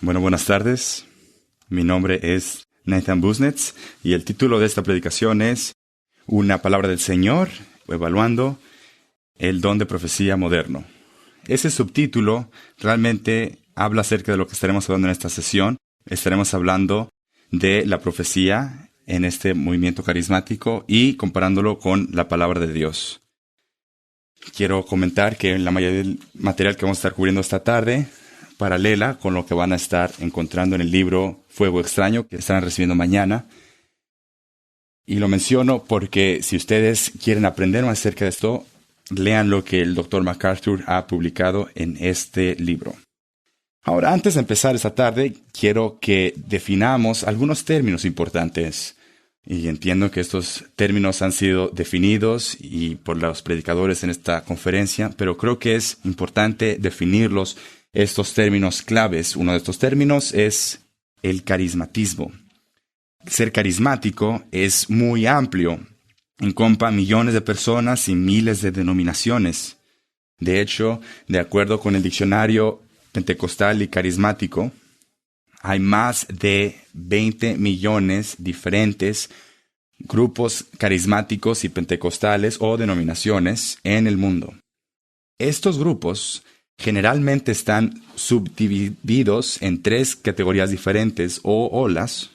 Bueno, buenas tardes. Mi nombre es Nathan Busnetz y el título de esta predicación es Una palabra del Señor, evaluando el don de profecía moderno. Ese subtítulo realmente habla acerca de lo que estaremos hablando en esta sesión. Estaremos hablando de la profecía en este movimiento carismático y comparándolo con la palabra de Dios. Quiero comentar que la mayoría del material que vamos a estar cubriendo esta tarde paralela con lo que van a estar encontrando en el libro Fuego Extraño que estarán recibiendo mañana. Y lo menciono porque si ustedes quieren aprender más acerca de esto, lean lo que el Dr. MacArthur ha publicado en este libro. Ahora, antes de empezar esta tarde, quiero que definamos algunos términos importantes. Y entiendo que estos términos han sido definidos y por los predicadores en esta conferencia, pero creo que es importante definirlos, estos términos claves. Uno de estos términos es el carismatismo. Ser carismático es muy amplio, engloba millones de personas y miles de denominaciones. De hecho, de acuerdo con el diccionario pentecostal y carismático, hay más de 20 millones diferentes grupos carismáticos y pentecostales o denominaciones en el mundo. Estos grupos generalmente están subdivididos en tres categorías diferentes o olas.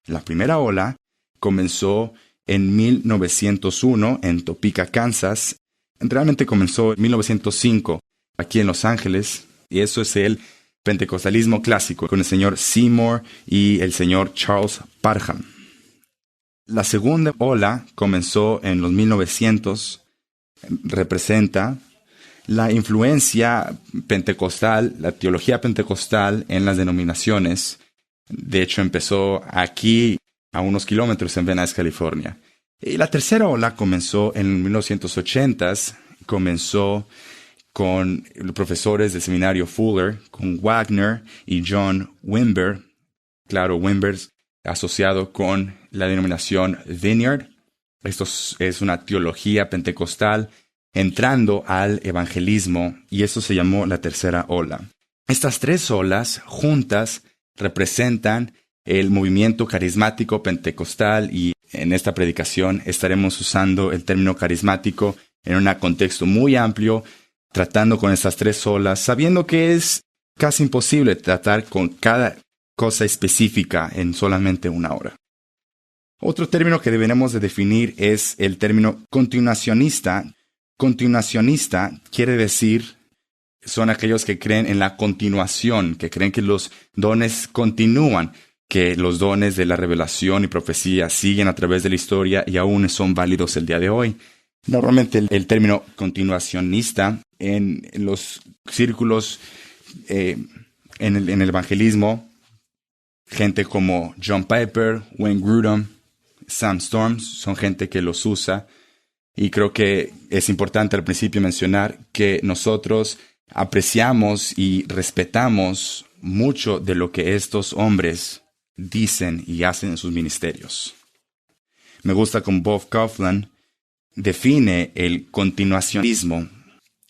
La primera ola comenzó en 1901 en Topeka, Kansas. Realmente comenzó en 1905 aquí en Los Ángeles, y eso es el pentecostalismo clásico con el señor Seymour y el señor Charles Parham. La segunda ola comenzó en los 1900, representa la influencia pentecostal, la teología pentecostal en las denominaciones. De hecho, empezó aquí a unos kilómetros en Venice, California. Y la tercera ola comenzó en 1980s, comenzó con los profesores del seminario Fuller, con Wagner y John Wimber. Claro, Wimber asociado con la denominación Vineyard. Esto es una teología pentecostal entrando al evangelismo, y eso se llamó la tercera ola. Estas tres olas juntas representan el movimiento carismático pentecostal, y en esta predicación estaremos usando el término carismático en un contexto muy amplio, tratando con estas tres olas, sabiendo que es casi imposible tratar con cada cosa específica en solamente una hora. Otro término que deberemos de definir es el término continuacionista. Continuacionista quiere decir, son aquellos que creen en la continuación, que creen que los dones continúan, que los dones de la revelación y profecía siguen a través de la historia y aún son válidos el día de hoy. Normalmente el término continuacionista en los círculos en el evangelismo, gente como John Piper, Wayne Grudem, Sam Storms, son gente que los usa. Y creo que es importante al principio mencionar que nosotros apreciamos y respetamos mucho de lo que estos hombres dicen y hacen en sus ministerios. Me gusta como Bob Kauflin define el continuacionismo.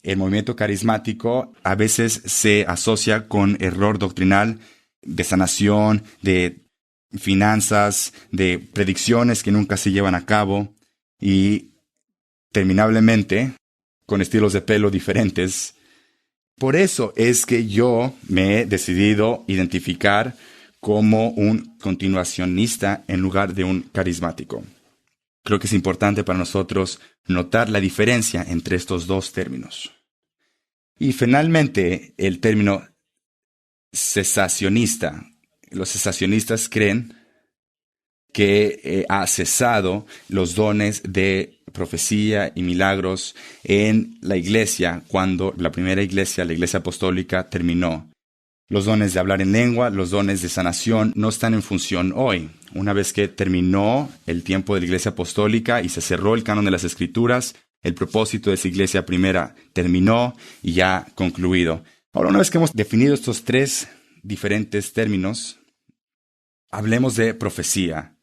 El movimiento carismático a veces se asocia con error doctrinal de sanación, de finanzas, de predicciones que nunca se llevan a cabo y terminablemente con estilos de pelo diferentes. Por eso es que yo me he decidido identificar como un continuacionista en lugar de un carismático. Creo que es importante para nosotros notar la diferencia entre estos dos términos. Y finalmente, el término cesacionista. Los cesacionistas creen que ha cesado los dones de profecía y milagros en la iglesia cuando la primera iglesia, la iglesia apostólica, terminó. Los dones de hablar en lengua, los dones de sanación no están en función hoy. Una vez que terminó el tiempo de la iglesia apostólica y se cerró el canon de las escrituras, el propósito de esa iglesia primera terminó y ya ha concluido. Ahora, una vez que hemos definido estos tres diferentes términos, hablemos de profecía.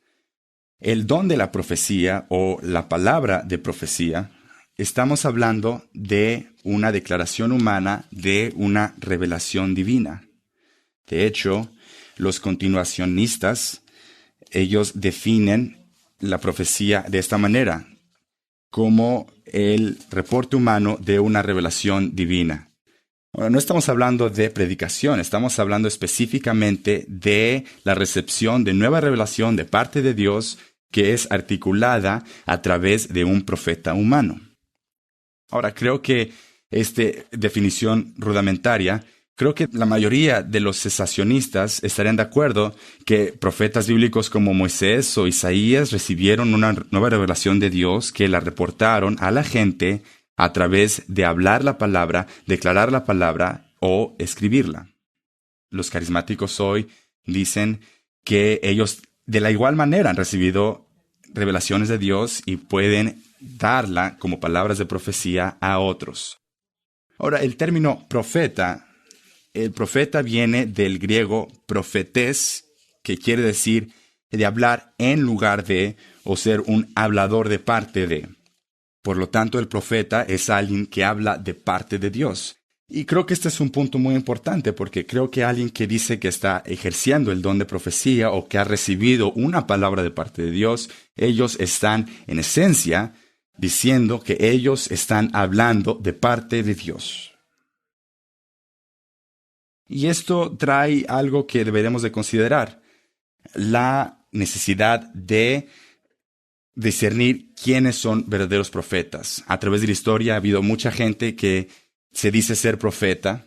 El don de la profecía o la palabra de profecía, estamos hablando de una declaración humana de una revelación divina. De hecho, Los continuacionistas, ellos definen la profecía de esta manera, como el reporte humano de una revelación divina. Ahora, no estamos hablando de predicación, estamos hablando específicamente de la recepción de nueva revelación de parte de Dios que es articulada a través de un profeta humano. Ahora, creo que esta definición rudimentaria, creo que la mayoría de los cesacionistas estarían de acuerdo que profetas bíblicos como Moisés o Isaías recibieron una nueva revelación de Dios que la reportaron a la gente a través de hablar la palabra, declarar la palabra o escribirla. Los carismáticos hoy dicen que ellos de la igual manera han recibido revelaciones de Dios y pueden darla como palabras de profecía a otros. Ahora, el término profeta, el profeta viene del griego profetés, que quiere decir de hablar en lugar de o ser un hablador de parte de. Por lo tanto, el profeta es alguien que habla de parte de Dios. Y creo que este es un punto muy importante porque creo que alguien que dice que está ejerciendo el don de profecía o que ha recibido una palabra de parte de Dios, ellos están en esencia diciendo que ellos están hablando de parte de Dios. Y esto trae algo que deberemos de considerar, la necesidad de discernir quiénes son verdaderos profetas. A través de la historia ha habido mucha gente que se dice ser profeta.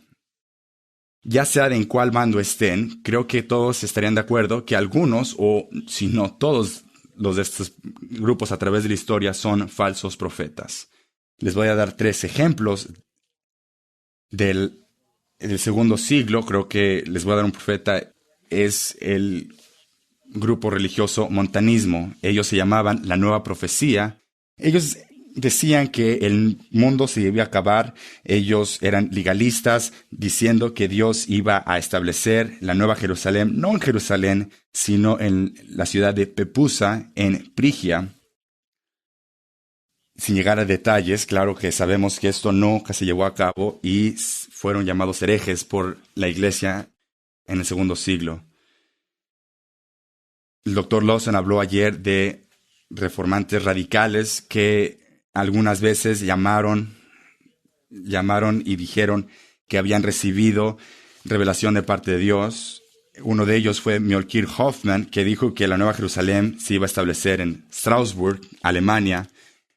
Ya sea de en cuál bando estén, creo que todos estarían de acuerdo que algunos, o si no todos los de estos grupos a través de la historia son falsos profetas. Les voy a dar 3 ejemplos del segundo siglo. Creo que les voy a dar un profeta. Es el grupo religioso montanismo. Ellos se llamaban la Nueva Profecía. Ellos decían que el mundo se iba a acabar. Ellos eran legalistas, diciendo que Dios iba a establecer la Nueva Jerusalén, no en Jerusalén, sino en la ciudad de Pepusa, en Frigia. Sin llegar a detalles, claro que sabemos que esto nunca se llevó a cabo y fueron llamados herejes por la iglesia en el segundo siglo. El doctor Lawson habló ayer de reformantes radicales que algunas veces llamaron y dijeron que habían recibido revelación de parte de Dios. Uno de ellos fue Melchior Hoffman, que dijo que la Nueva Jerusalén se iba a establecer en Strasbourg, Alemania.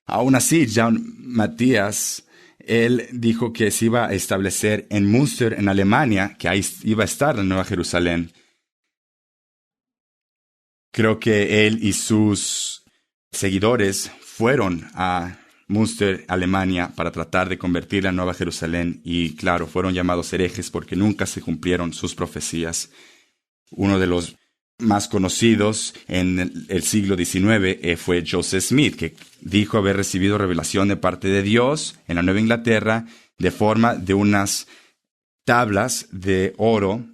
Aún así, John Matthias, él dijo que se iba a establecer en Münster, en Alemania, que ahí iba a estar la Nueva Jerusalén. Creo que él y sus seguidores fueron a Münster, Alemania, para tratar de convertir la Nueva Jerusalén y, claro, fueron llamados herejes porque nunca se cumplieron sus profecías. Uno de los más conocidos en el siglo XIX fue Joseph Smith, que dijo haber recibido revelación de parte de Dios en la Nueva Inglaterra de forma de unas tablas de oro,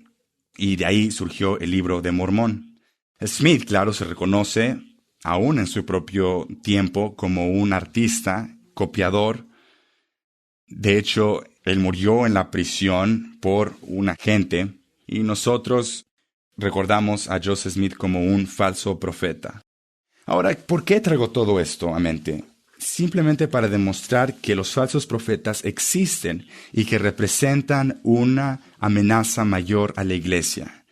y de ahí surgió el Libro de Mormón. Smith, claro, se reconoce aún en su propio tiempo como un artista, copiador. De hecho, él murió en la prisión por un agente y nosotros recordamos a Joseph Smith como un falso profeta. Ahora, ¿por qué traigo todo esto a mente? Simplemente para demostrar que los falsos profetas existen y que representan una amenaza mayor a la iglesia.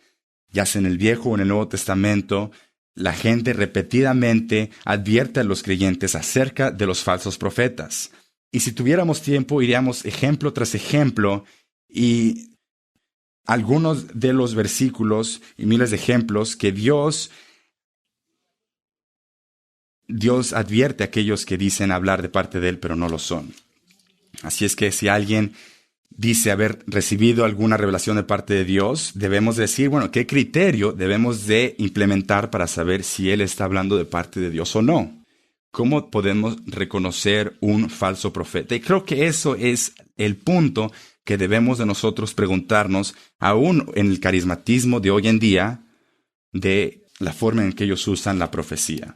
Ya sea en el Viejo o en el Nuevo Testamento, la gente repetidamente advierte a los creyentes acerca de los falsos profetas. Y si tuviéramos tiempo, iríamos ejemplo tras ejemplo y algunos de los versículos y miles de ejemplos que Dios advierte a aquellos que dicen hablar de parte de Él, pero no lo son. Así es que si alguien dice haber recibido alguna revelación de parte de Dios, debemos decir, bueno, ¿qué criterio debemos de implementar para saber si Él está hablando de parte de Dios o no? ¿Cómo podemos reconocer un falso profeta? Y creo que eso es el punto que debemos de nosotros preguntarnos, aún en el carismatismo de hoy en día, de la forma en que ellos usan la profecía.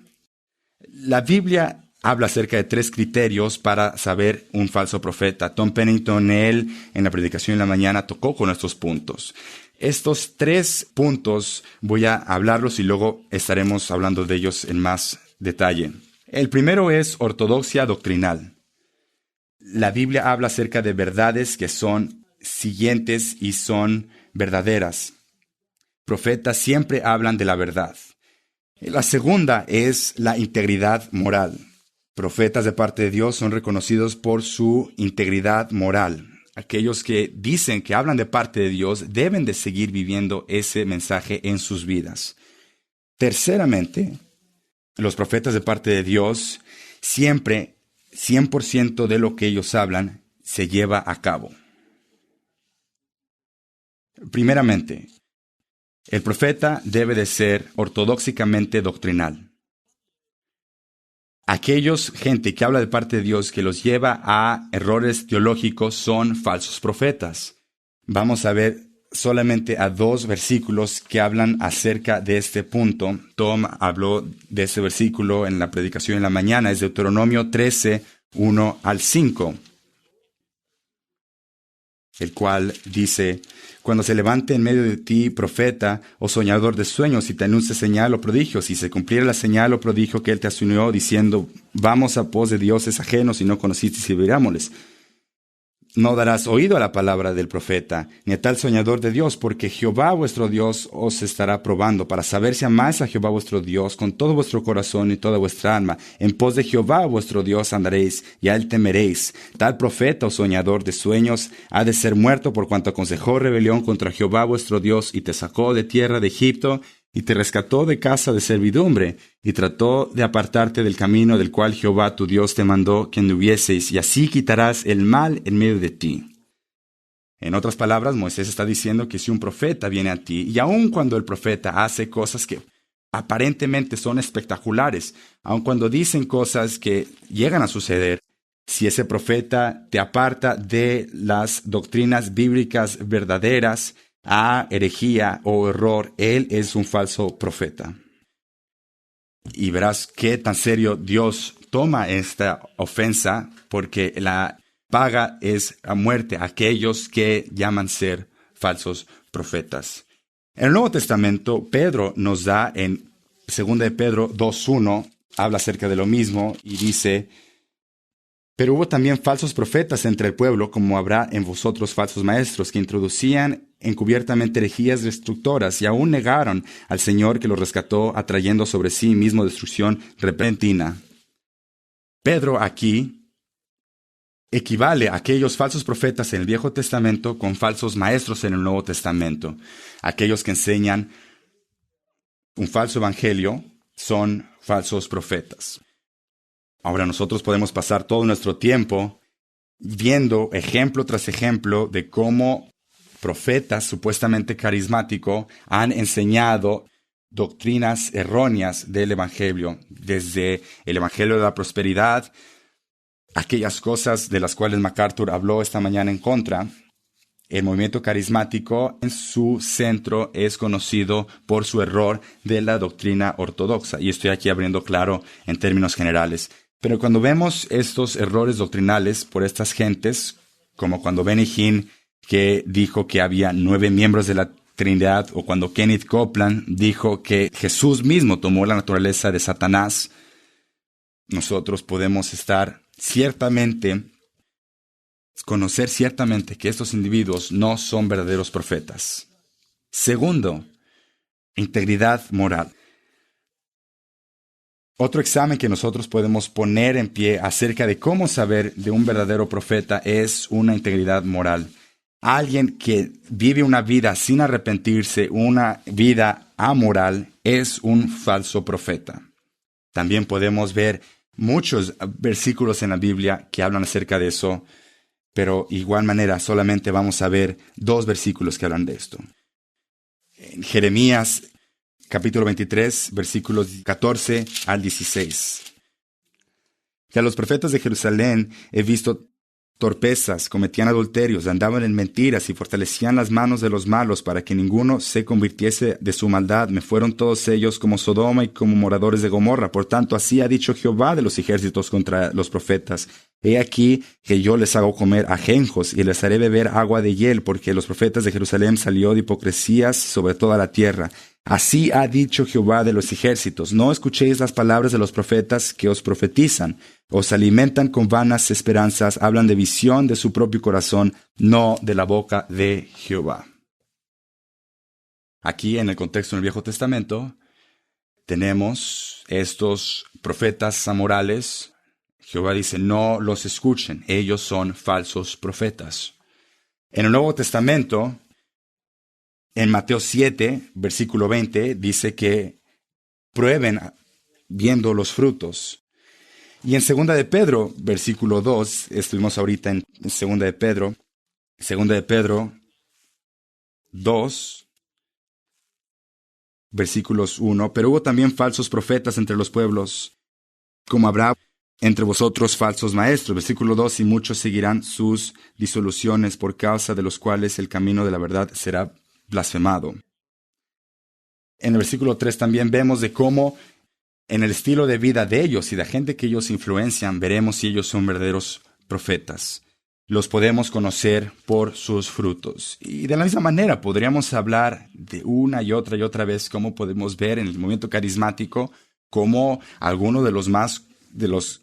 La Biblia habla acerca de 3 criterios para saber un falso profeta. Tom Pennington, él, en la predicación en la mañana, tocó con estos puntos. Estos 3 puntos voy a hablarlos y luego estaremos hablando de ellos en más detalle. El primero es ortodoxia doctrinal. La Biblia habla acerca de verdades que son siguientes y son verdaderas. Profetas siempre hablan de la verdad. La segunda es la integridad moral. Profetas de parte de Dios son reconocidos por su integridad moral. Aquellos que dicen que hablan de parte de Dios deben de seguir viviendo ese mensaje en sus vidas. Terceramente, los profetas de parte de Dios siempre, 100% de lo que ellos hablan se lleva a cabo. Primeramente, el profeta debe de ser ortodoxicamente doctrinal. Gente que habla de parte de Dios que los lleva a errores teológicos son falsos profetas. Vamos a ver solamente a 2 versículos que hablan acerca de este punto. Tom habló de este versículo en la predicación en la mañana. Es Deuteronomio 13, 1 al 5. El cual dice: cuando se levante en medio de ti profeta o soñador de sueños y te anuncie señal o prodigio, si se cumpliera la señal o prodigio que él te asumió diciendo: vamos a pos de dioses ajenos y no conociste y sirviéramosles, no darás oído a la palabra del profeta, ni a tal soñador de Dios, porque Jehová vuestro Dios os estará probando, para saber si amáis a Jehová vuestro Dios con todo vuestro corazón y toda vuestra alma. En pos de Jehová vuestro Dios andaréis, y a él temeréis. Tal profeta o soñador de sueños ha de ser muerto, por cuanto aconsejó rebelión contra Jehová vuestro Dios, y te sacó de tierra de Egipto, y te rescató de casa de servidumbre, y trató de apartarte del camino del cual Jehová tu Dios te mandó que anduvieseis, y así quitarás el mal en medio de ti. En otras palabras, Moisés está diciendo que si un profeta viene a ti, y aun cuando el profeta hace cosas que aparentemente son espectaculares, aun cuando dicen cosas que llegan a suceder, si ese profeta te aparta de las doctrinas bíblicas verdaderas, a herejía o error, él es un falso profeta. Y verás qué tan serio Dios toma esta ofensa, porque la paga es a muerte a aquellos que llaman ser falsos profetas. En el Nuevo Testamento, Pedro nos da en 2 de Pedro 2:1, habla acerca de lo mismo y dice: pero hubo también falsos profetas entre el pueblo, como habrá en vosotros falsos maestros, que introducían encubiertamente herejías destructoras, y aún negaron al Señor que los rescató, atrayendo sobre sí mismo destrucción repentina. Pedro aquí equivale a aquellos falsos profetas en el Viejo Testamento con falsos maestros en el Nuevo Testamento. Aquellos que enseñan un falso evangelio son falsos profetas. Ahora nosotros podemos pasar todo nuestro tiempo viendo ejemplo tras ejemplo de cómo profetas supuestamente carismáticos han enseñado doctrinas erróneas del evangelio, desde el evangelio de la prosperidad, aquellas cosas de las cuales MacArthur habló esta mañana en contra. El movimiento carismático en su centro es conocido por su error de la doctrina ortodoxa, y estoy aquí abriendo claro en términos generales. Pero cuando vemos estos errores doctrinales por estas gentes, como cuando Benny Hinn, que dijo que había 9 miembros de la Trinidad, o cuando Kenneth Copeland dijo que Jesús mismo tomó la naturaleza de Satanás, nosotros podemos conocer ciertamente que estos individuos no son verdaderos profetas. Segundo, integridad moral. Otro examen que nosotros podemos poner en pie acerca de cómo saber de un verdadero profeta es una integridad moral. Alguien que vive una vida sin arrepentirse, una vida amoral, es un falso profeta. También podemos ver muchos versículos en la Biblia que hablan acerca de eso, pero de igual manera solamente vamos a ver 2 versículos que hablan de esto. En Jeremías capítulo 23, versículos 14 al 16. Que a los profetas de Jerusalén he visto torpezas, cometían adulterios, andaban en mentiras y fortalecían las manos de los malos para que ninguno se convirtiese de su maldad. Me fueron todos ellos como Sodoma y como moradores de Gomorra. Por tanto, así ha dicho Jehová de los ejércitos contra los profetas. He aquí que yo les hago comer ajenjos y les haré beber agua de hiel, porque los profetas de Jerusalén salió de hipocresías sobre toda la tierra. Así ha dicho Jehová de los ejércitos: no escuchéis las palabras de los profetas que os profetizan. Os alimentan con vanas esperanzas, hablan de visión de su propio corazón, no de la boca de Jehová. Aquí en el contexto del Viejo Testamento tenemos estos profetas amorales. Jehová dice: no los escuchen, ellos son falsos profetas. En el Nuevo Testamento, en Mateo 7, versículo 20, dice que prueben viendo los frutos. Y en 2 de Pedro, versículo 2, estuvimos ahorita en 2 de Pedro 2, versículos 1, pero hubo también falsos profetas entre los pueblos, como habrá entre vosotros falsos maestros. Versículo 2, y muchos seguirán sus disoluciones, por causa de los cuales el camino de la verdad será blasfemado. En el versículo 3 también vemos de cómo en el estilo de vida de ellos y de la gente que ellos influencian, veremos si ellos son verdaderos profetas. Los podemos conocer por sus frutos. Y de la misma manera podríamos hablar de una y otra vez cómo podemos ver en el movimiento carismático cómo algunos de los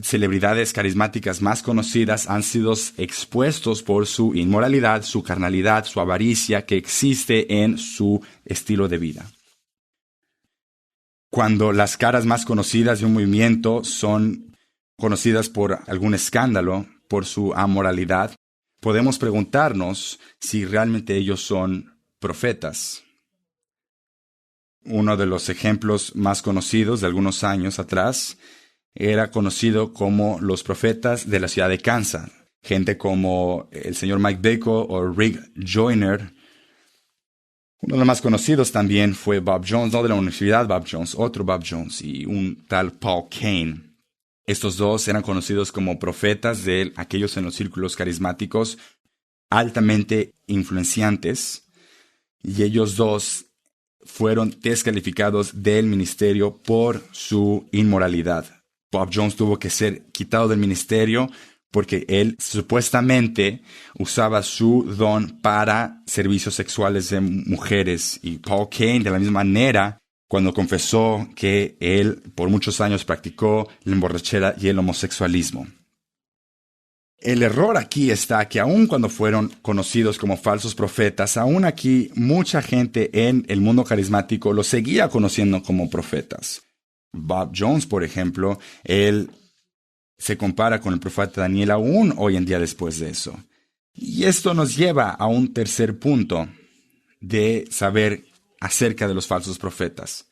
celebridades carismáticas más conocidas han sido expuestos por su inmoralidad, su carnalidad, su avaricia que existe en su estilo de vida. Cuando las caras más conocidas de un movimiento son conocidas por algún escándalo, por su amoralidad, podemos preguntarnos si realmente ellos son profetas. Uno de los ejemplos más conocidos de algunos años atrás era conocido como los profetas de la ciudad de Kansas. Gente como el señor Mike Bickle o Rick Joyner. Uno de los más conocidos también fue Bob Jones, no de la Universidad Bob Jones, otro Bob Jones y un tal Paul Cain. Estos dos eran conocidos como profetas de aquellos en los círculos carismáticos altamente influenciantes, y ellos dos fueron descalificados del ministerio por su inmoralidad. Bob Jones tuvo que ser quitado del ministerio porque él supuestamente usaba su don para servicios sexuales de mujeres. Y Paul Cain, de la misma manera, cuando confesó que él por muchos años practicó la emborrachera y el homosexualismo. El error aquí está que aun cuando fueron conocidos como falsos profetas, aún aquí mucha gente en el mundo carismático los seguía conociendo como profetas. Bob Jones, por ejemplo, él se compara con el profeta Daniel aún hoy en día después de eso. Y esto nos lleva a un tercer punto de saber acerca de los falsos profetas.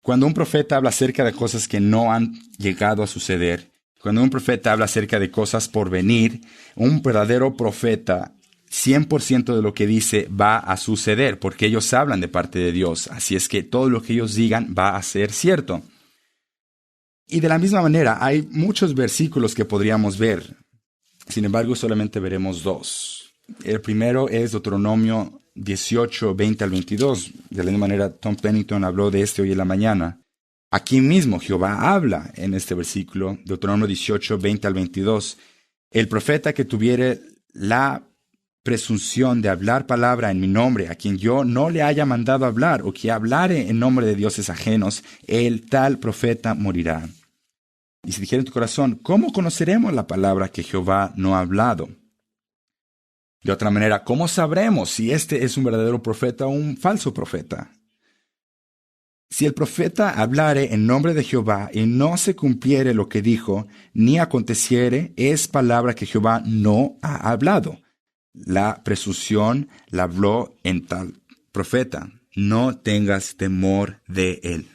Cuando un profeta habla acerca de cosas que no han llegado a suceder, cuando un profeta habla acerca de cosas por venir, un verdadero profeta, 100% de lo que dice va a suceder, porque ellos hablan de parte de Dios. Así es que todo lo que ellos digan va a ser cierto. Y de la misma manera, hay muchos versículos que podríamos ver. Sin embargo, solamente veremos dos. El primero es Deuteronomio 18, 20 al 22. De la misma manera, Tom Pennington habló de este hoy en la mañana. Aquí mismo Jehová habla en este versículo, Deuteronomio 18, 20 al 22. El profeta que tuviere la presunción de hablar palabra en mi nombre, a quien yo no le haya mandado hablar, o que hablare en nombre de dioses ajenos, el tal profeta morirá. Y si dijera en tu corazón, ¿cómo conoceremos la palabra que Jehová no ha hablado? De otra manera, ¿cómo sabremos si este es un verdadero profeta o un falso profeta? Si el profeta hablare en nombre de Jehová y no se cumpliere lo que dijo, ni aconteciere, es palabra que Jehová no ha hablado. La presunción la habló en tal profeta. No tengas temor de él.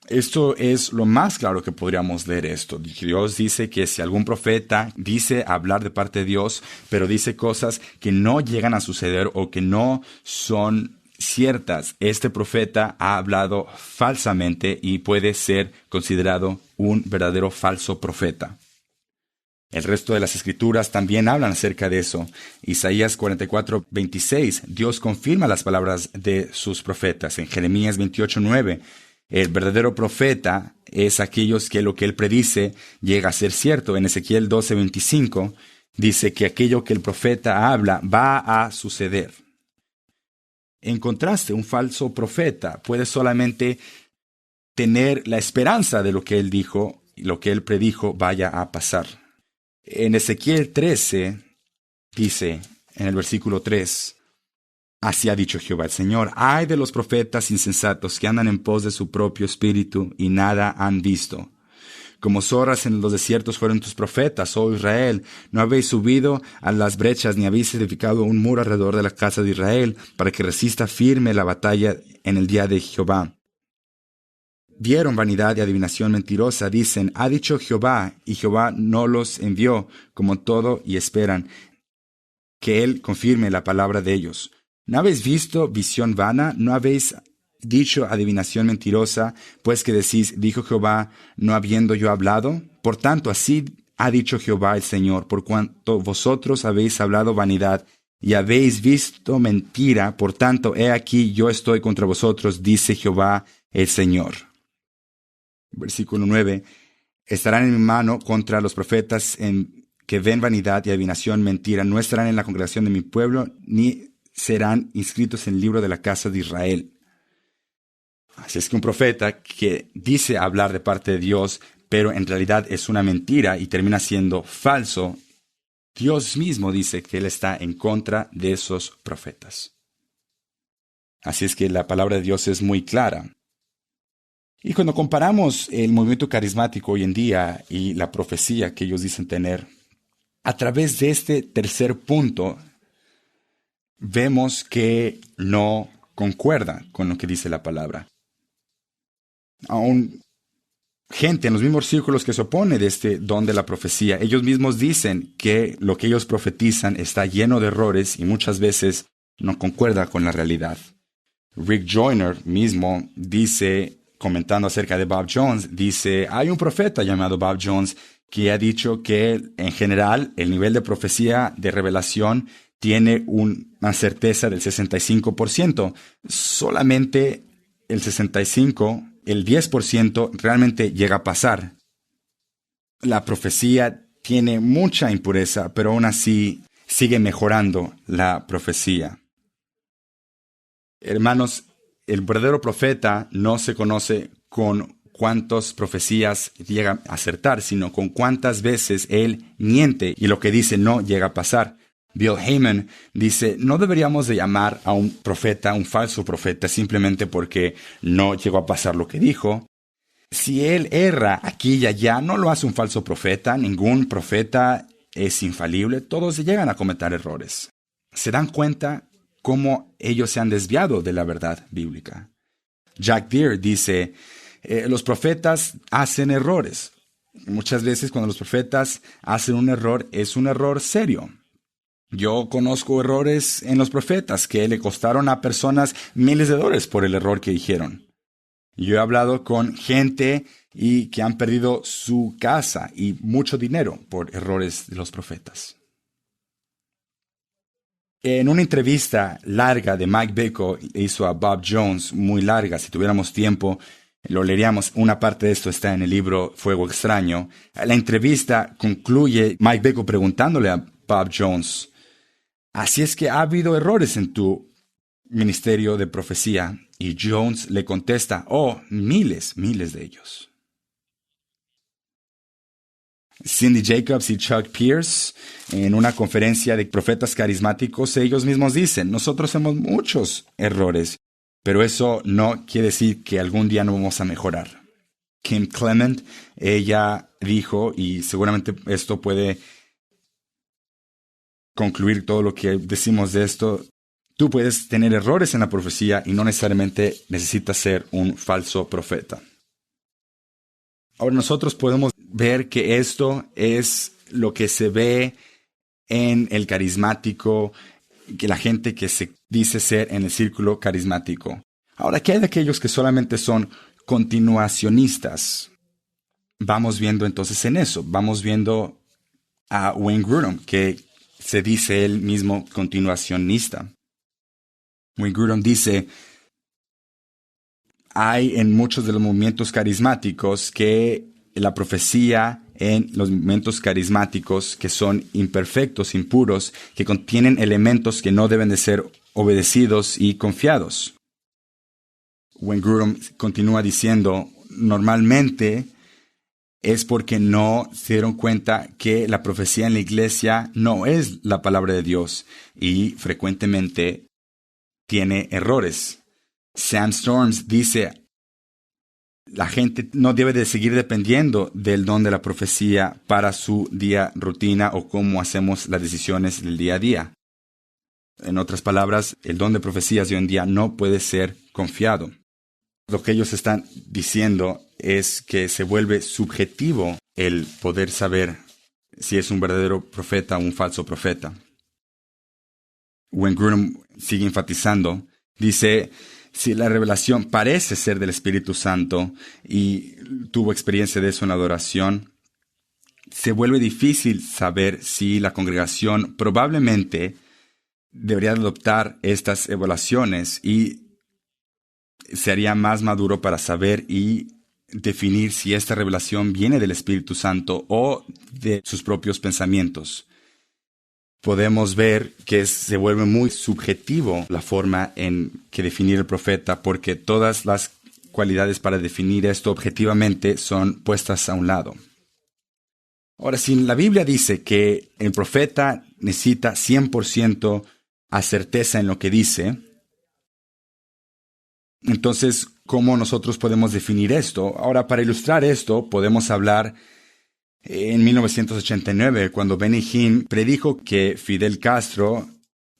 Esto es lo más claro que podríamos leer esto. Dios dice que si algún profeta dice hablar de parte de Dios, pero dice cosas que no llegan a suceder o que no son ciertas. Este profeta ha hablado falsamente y puede ser considerado un verdadero falso profeta. El resto de las escrituras también hablan acerca de eso. Isaías 44:26, Dios confirma las palabras de sus profetas. En Jeremías 28:9, el verdadero profeta es aquellos que lo que él predice llega a ser cierto. En Ezequiel 12:25 dice que aquello que el profeta habla va a suceder. En contraste, un falso profeta puede solamente tener la esperanza de lo que él dijo y lo que él predijo vaya a pasar. En Ezequiel 13 dice, en el versículo 3, así ha dicho Jehová el Señor, ay de los profetas insensatos que andan en pos de su propio espíritu y nada han visto. Como zorras en los desiertos fueron tus profetas, oh Israel. No habéis subido a las brechas ni habéis edificado un muro alrededor de la casa de Israel para que resista firme la batalla en el día de Jehová. Vieron vanidad y adivinación mentirosa, dicen, ha dicho Jehová, y Jehová no los envió, como todo, y esperan que él confirme la palabra de ellos. ¿No habéis visto visión vana? ¿No habéis dicho adivinación mentirosa? Pues que decís, dijo Jehová, no habiendo yo hablado. Por tanto, así ha dicho Jehová el Señor, por cuanto vosotros habéis hablado vanidad, y habéis visto mentira, por tanto, he aquí yo estoy contra vosotros, dice Jehová el Señor. Versículo 9, estarán en mi mano contra los profetas que ven vanidad y adivinación mentira, no estarán en la congregación de mi pueblo, ni serán inscritos en el libro de la casa de Israel. Así es que un profeta que dice hablar de parte de Dios, pero en realidad es una mentira y termina siendo falso, Dios mismo dice que Él está en contra de esos profetas. Así es que la palabra de Dios es muy clara. Y cuando comparamos el movimiento carismático hoy en día y la profecía que ellos dicen tener, a través de este tercer punto, vemos que no concuerda con lo que dice la palabra. Aún gente en los mismos círculos que se opone de este don de la profecía, ellos mismos dicen que lo que ellos profetizan está lleno de errores y muchas veces no concuerda con la realidad. Rick Joyner mismo dice, comentando acerca de Bob Jones, dice, hay un profeta llamado Bob Jones que ha dicho que en general el nivel de profecía de revelación tiene una certeza del 65%. Solamente el 65%, el 10% realmente llega a pasar. La profecía tiene mucha impureza, pero aún así sigue mejorando la profecía. Hermanos, el verdadero profeta no se conoce con cuántas profecías llega a acertar, sino con cuántas veces él miente y lo que dice no llega a pasar. Bill Heyman dice, no deberíamos de llamar a un profeta un falso profeta simplemente porque no llegó a pasar lo que dijo. Si él erra aquí y allá, no lo hace un falso profeta. Ningún profeta es infalible. Todos llegan a cometer errores. ¿Se dan cuenta cómo ellos se han desviado de la verdad bíblica? Jack Deere dice, los profetas hacen errores. Muchas veces cuando los profetas hacen un error, es un error serio. Yo conozco errores en los profetas que le costaron a personas miles de dólares por el error que dijeron. Yo he hablado con gente y que han perdido su casa y mucho dinero por errores de los profetas. En una entrevista larga de Mike Bickle hizo a Bob Jones, muy larga, si tuviéramos tiempo, lo leeríamos. Una parte de esto está en el libro Fuego Extraño. La entrevista concluye Mike Bickle preguntándole a Bob Jones, así es que ha habido errores en tu ministerio de profecía. Y Jones le contesta, oh, miles de ellos. Cindy Jacobs y Chuck Pierce, en una conferencia de profetas carismáticos, ellos mismos dicen, nosotros hacemos muchos errores, pero eso no quiere decir que algún día no vamos a mejorar. Kim Clement, ella dijo, y seguramente esto puede concluir todo lo que decimos de esto, tú puedes tener errores en la profecía y no necesariamente necesitas ser un falso profeta. Ahora nosotros podemos ver que esto es lo que se ve en el carismático, que la gente que se dice ser en el círculo carismático. Ahora, ¿qué hay de aquellos que solamente son continuacionistas? Vamos viendo entonces en eso. Vamos viendo a Wayne Grudem, que se dice él mismo continuacionista. Wayne Grudem dice, hay en muchos de los movimientos carismáticos que la profecía en los movimientos carismáticos que son imperfectos, impuros, que contienen elementos que no deben de ser obedecidos y confiados. Wayne Grudem continúa diciendo, normalmente es porque no se dieron cuenta que la profecía en la iglesia no es la palabra de Dios y frecuentemente tiene errores. Sam Storms dice, la gente no debe de seguir dependiendo del don de la profecía para su día rutina o cómo hacemos las decisiones del día a día. En otras palabras, el don de profecías de hoy en día no puede ser confiado. Lo que ellos están diciendo es que se vuelve subjetivo el poder saber si es un verdadero profeta o un falso profeta. Wayne Grudem sigue enfatizando, dice, si la revelación parece ser del Espíritu Santo y tuvo experiencia de eso en la adoración, se vuelve difícil saber si la congregación probablemente debería adoptar estas evaluaciones y se haría más maduro para saber y definir si esta revelación viene del Espíritu Santo o de sus propios pensamientos. Podemos ver que se vuelve muy subjetivo la forma en que definir el profeta, porque todas las cualidades para definir esto objetivamente son puestas a un lado. Ahora, si la Biblia dice que el profeta necesita 100% a certeza en lo que dice, entonces, ¿cómo nosotros podemos definir esto? Ahora, para ilustrar esto, podemos hablar en 1989, cuando Benny Hinn predijo que Fidel Castro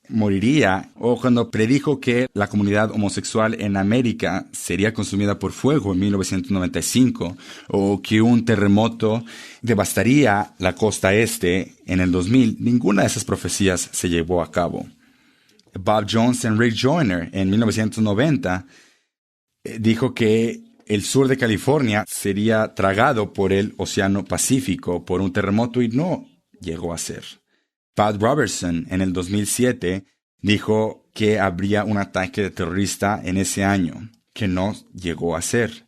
moriría, o cuando predijo que la comunidad homosexual en América sería consumida por fuego en 1995, o que un terremoto devastaría la costa este en el 2000. Ninguna de esas profecías se llevó a cabo. Bob Jones y Rick Joyner en 1990 dijo que el sur de California sería tragado por el Océano Pacífico por un terremoto y no llegó a ser. Pat Robertson en el 2007 dijo que habría un ataque terrorista en ese año, que no llegó a ser.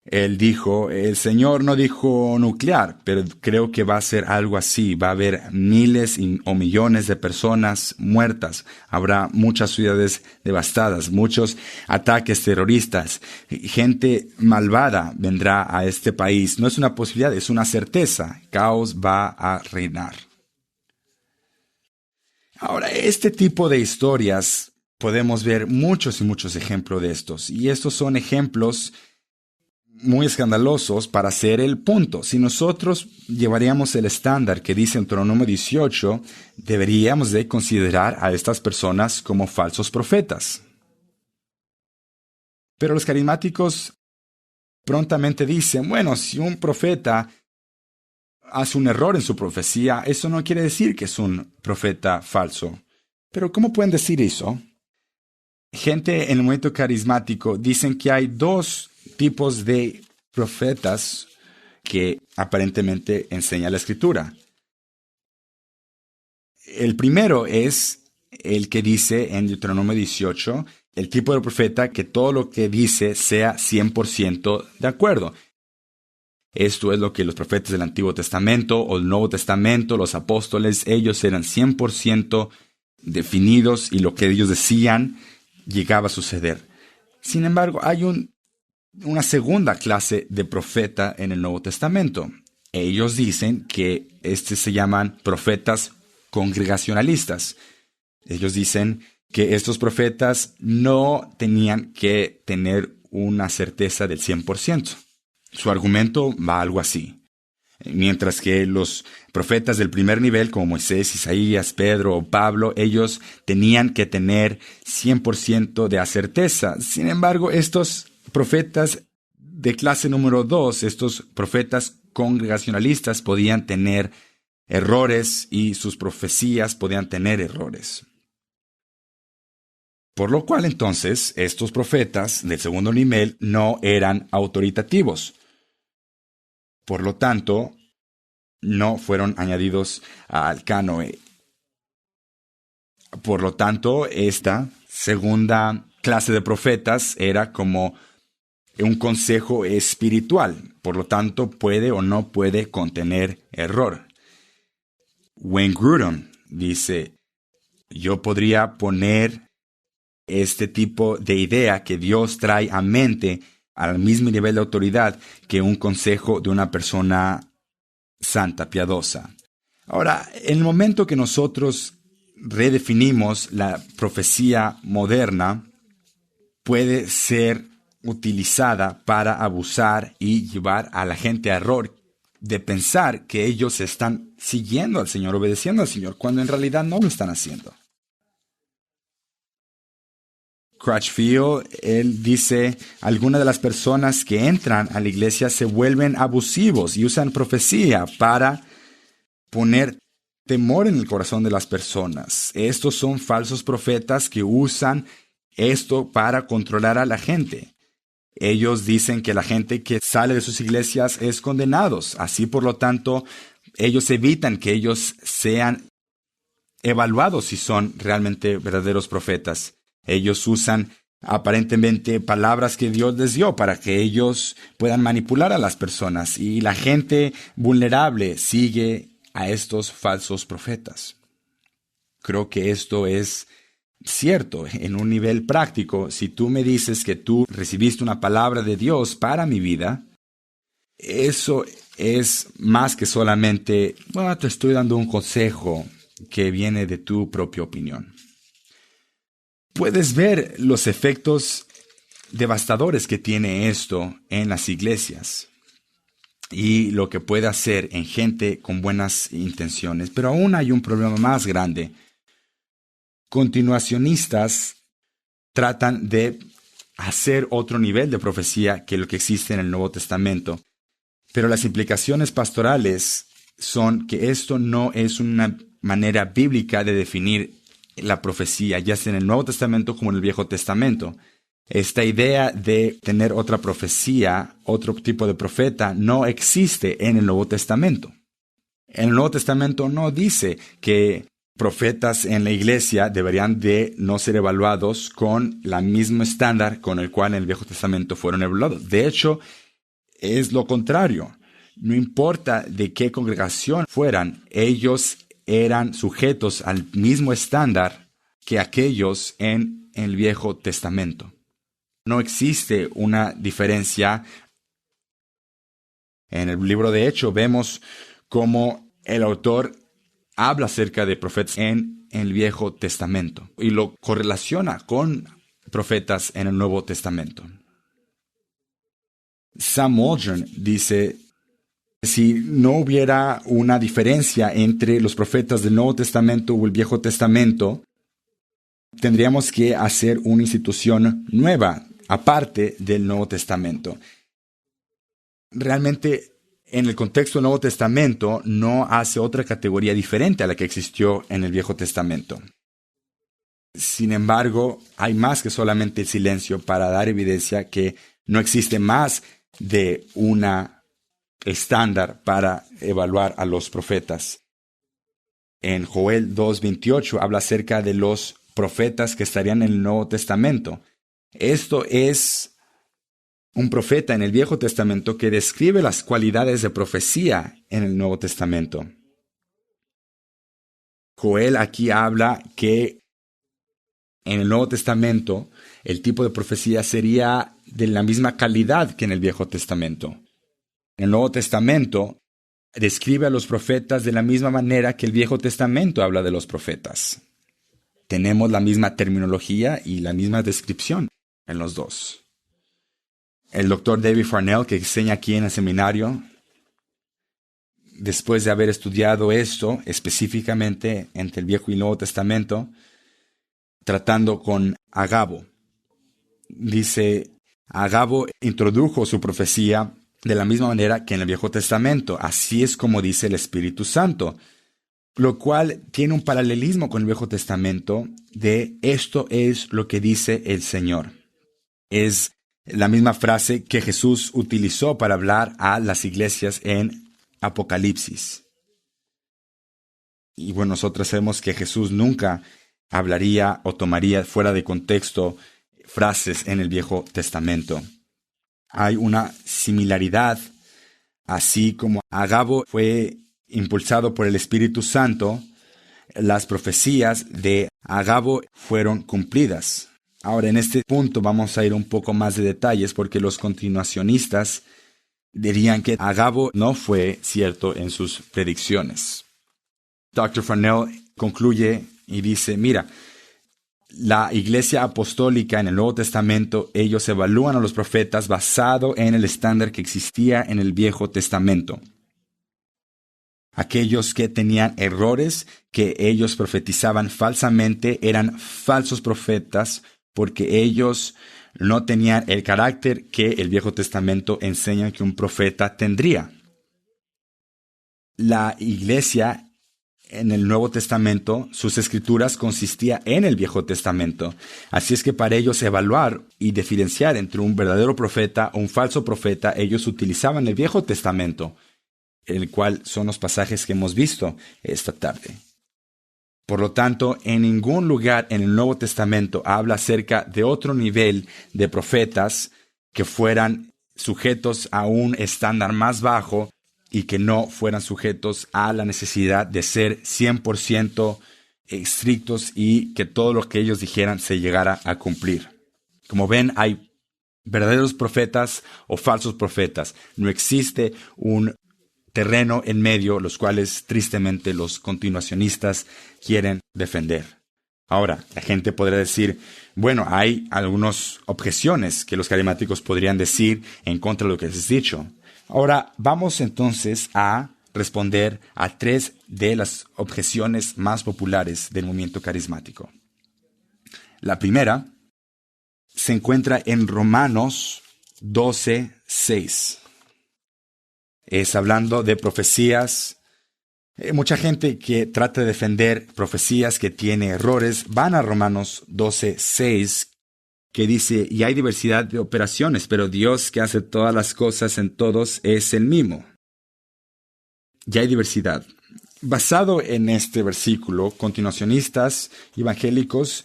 Él dijo, el Señor no dijo nuclear, pero creo que va a ser algo así. Va a haber miles o millones de personas muertas. Habrá muchas ciudades devastadas, muchos ataques terroristas. Gente malvada vendrá a este país. No es una posibilidad, es una certeza. Caos va a reinar. Ahora, este tipo de historias podemos ver muchos y muchos ejemplos de estos. Y estos son ejemplos muy escandalosos para hacer el punto. Si nosotros llevaríamos el estándar que dice Deuteronomio 18, deberíamos de considerar a estas personas como falsos profetas. Pero los carismáticos prontamente dicen, bueno, si un profeta hace un error en su profecía, eso no quiere decir que es un profeta falso. Pero ¿cómo pueden decir eso? Gente en el movimiento carismático dicen que hay dos tipos de profetas que aparentemente enseña la Escritura. El primero es el que dice en Deuteronomio 18, el tipo de profeta que todo lo que dice sea 100% de acuerdo. Esto es lo que los profetas del Antiguo Testamento o el Nuevo Testamento, los apóstoles, ellos eran 100% definidos y lo que ellos decían llegaba a suceder. Sin embargo, hay una segunda clase de profeta en el Nuevo Testamento. Ellos dicen que se llaman profetas congregacionalistas. Ellos dicen que estos profetas no tenían que tener una certeza del 100%. Su argumento va algo así. Mientras que los profetas del primer nivel, como Moisés, Isaías, Pedro o Pablo, ellos tenían que tener 100% de certeza. Sin embargo, estos profetas de clase número 2, estos profetas congregacionalistas, podían tener errores y sus profecías podían tener errores. Por lo cual entonces estos profetas del segundo nivel no eran autoritativos. Por lo tanto, no fueron añadidos al cánoe. Por lo tanto, esta segunda clase de profetas era como un consejo espiritual. Por lo tanto, puede o no puede contener error. Wayne Grudem dice, yo podría poner este tipo de idea que Dios trae a mente al mismo nivel de autoridad que un consejo de una persona santa, piadosa. Ahora, en el momento que nosotros redefinimos la profecía moderna, puede ser utilizada para abusar y llevar a la gente a error de pensar que ellos están siguiendo al Señor, obedeciendo al Señor, cuando en realidad no lo están haciendo. Crutchfield, él dice, algunas de las personas que entran a la iglesia se vuelven abusivos y usan profecía para poner temor en el corazón de las personas. Estos son falsos profetas que usan esto para controlar a la gente. Ellos dicen que la gente que sale de sus iglesias es condenados. Así, por lo tanto, ellos evitan que ellos sean evaluados si son realmente verdaderos profetas. Ellos usan aparentemente palabras que Dios les dio para que ellos puedan manipular a las personas. Y la gente vulnerable sigue a estos falsos profetas. Creo que esto es cierto en un nivel práctico. Si tú me dices que tú recibiste una palabra de Dios para mi vida, eso es más que solamente, te estoy dando un consejo que viene de tu propia opinión. Puedes ver los efectos devastadores que tiene esto en las iglesias y lo que puede hacer en gente con buenas intenciones. Pero aún hay un problema más grande. Continuacionistas tratan de hacer otro nivel de profecía que lo que existe en el Nuevo Testamento. Pero las implicaciones pastorales son que esto no es una manera bíblica de definir la profecía, ya sea en el Nuevo Testamento como en el Viejo Testamento. Esta idea de tener otra profecía, otro tipo de profeta, no existe en el Nuevo Testamento. En el Nuevo Testamento no dice que profetas en la iglesia deberían de no ser evaluados con el mismo estándar con el cual en el Viejo Testamento fueron evaluados. De hecho, es lo contrario. No importa de qué congregación fueran, ellos eran sujetos al mismo estándar que aquellos en el Viejo Testamento. No existe una diferencia. En el libro de Hechos vemos cómo el autor habla acerca de profetas en el Viejo Testamento y lo correlaciona con profetas en el Nuevo Testamento. Sam Waldron dice, si no hubiera una diferencia entre los profetas del Nuevo Testamento o el Viejo Testamento, tendríamos que hacer una institución nueva, aparte del Nuevo Testamento. Realmente, en el contexto del Nuevo Testamento, no hace otra categoría diferente a la que existió en el Viejo Testamento. Sin embargo, hay más que solamente el silencio para dar evidencia que no existe más de una estándar para evaluar a los profetas. En Joel 2:28 habla acerca de los profetas que estarían en el Nuevo Testamento. Esto es un profeta en el Viejo Testamento que describe las cualidades de profecía en el Nuevo Testamento. Joel aquí habla que en el Nuevo Testamento el tipo de profecía sería de la misma calidad que en el Viejo Testamento. El Nuevo Testamento describe a los profetas de la misma manera que el Viejo Testamento habla de los profetas. Tenemos la misma terminología y la misma descripción en los dos. El doctor David Farnell, que enseña aquí en el seminario, después de haber estudiado esto específicamente entre el Viejo y el Nuevo Testamento, tratando con Agabo, dice, Agabo introdujo su profecía de la misma manera que en el Viejo Testamento. Así es como dice el Espíritu Santo. lo cual tiene un paralelismo con el Viejo Testamento de esto es lo que dice el Señor. Es la misma frase que Jesús utilizó para hablar a las iglesias en Apocalipsis. Y bueno, nosotros sabemos que Jesús nunca hablaría o tomaría fuera de contexto frases en el Viejo Testamento. Hay una similaridad, así como Agabo fue impulsado por el Espíritu Santo, las profecías de Agabo fueron cumplidas. Ahora, en este punto vamos a ir un poco más de detalles porque los continuacionistas dirían que Agabo no fue cierto en sus predicciones. Dr. Farnell concluye y dice, mira, la iglesia apostólica en el Nuevo Testamento, ellos evalúan a los profetas basado en el estándar que existía en el Viejo Testamento. Aquellos que tenían errores, que ellos profetizaban falsamente, eran falsos profetas porque ellos no tenían el carácter que el Viejo Testamento enseña que un profeta tendría. La iglesia en el Nuevo Testamento, sus escrituras consistían en el Viejo Testamento. Así es que para ellos evaluar y diferenciar entre un verdadero profeta o un falso profeta, ellos utilizaban el Viejo Testamento, el cual son los pasajes que hemos visto esta tarde. Por lo tanto, en ningún lugar en el Nuevo Testamento habla acerca de otro nivel de profetas que fueran sujetos a un estándar más bajo y que no fueran sujetos a la necesidad de ser 100% estrictos y que todo lo que ellos dijeran se llegara a cumplir. Como ven, hay verdaderos profetas o falsos profetas. No existe un terreno en medio, los cuales tristemente los continuacionistas quieren defender. Ahora, la gente podrá decir, bueno, hay algunas objeciones que los carismáticos podrían decir en contra de lo que les he dicho. Ahora, vamos entonces a responder a 3 de las objeciones más populares del movimiento carismático. La primera se encuentra en Romanos 12:6. Es hablando de profecías. Mucha gente que trata de defender profecías que tiene errores van a Romanos 12:6, que dice, y hay diversidad de operaciones, pero Dios que hace todas las cosas en todos es el mismo. Ya hay diversidad. Basado en este versículo, continuacionistas evangélicos,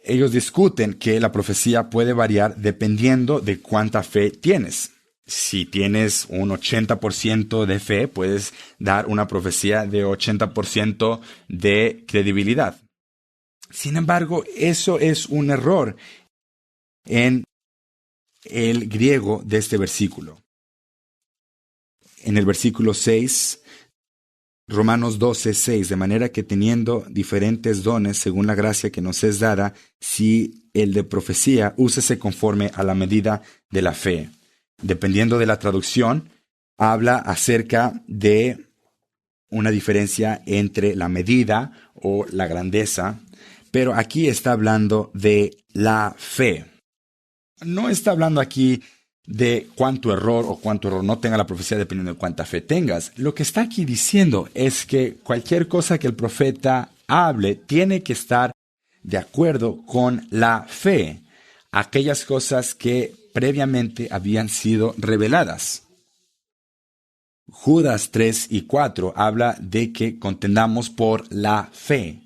ellos discuten que la profecía puede variar dependiendo de cuánta fe tienes. Si tienes un 80% de fe, puedes dar una profecía de 80% de credibilidad. Sin embargo, eso es un error en el griego de este versículo. En el versículo 6, Romanos 12:6, de manera que teniendo diferentes dones según la gracia que nos es dada, si el de profecía, úsese conforme a la medida de la fe. Dependiendo de la traducción, habla acerca de una diferencia entre la medida o la grandeza, pero aquí está hablando de la fe. No está hablando aquí de cuánto error o cuánto error no tenga la profecía dependiendo de cuánta fe tengas. Lo que está aquí diciendo es que cualquier cosa que el profeta hable tiene que estar de acuerdo con la fe, aquellas cosas que previamente habían sido reveladas. Judas 3:4 habla de que contendamos por la fe.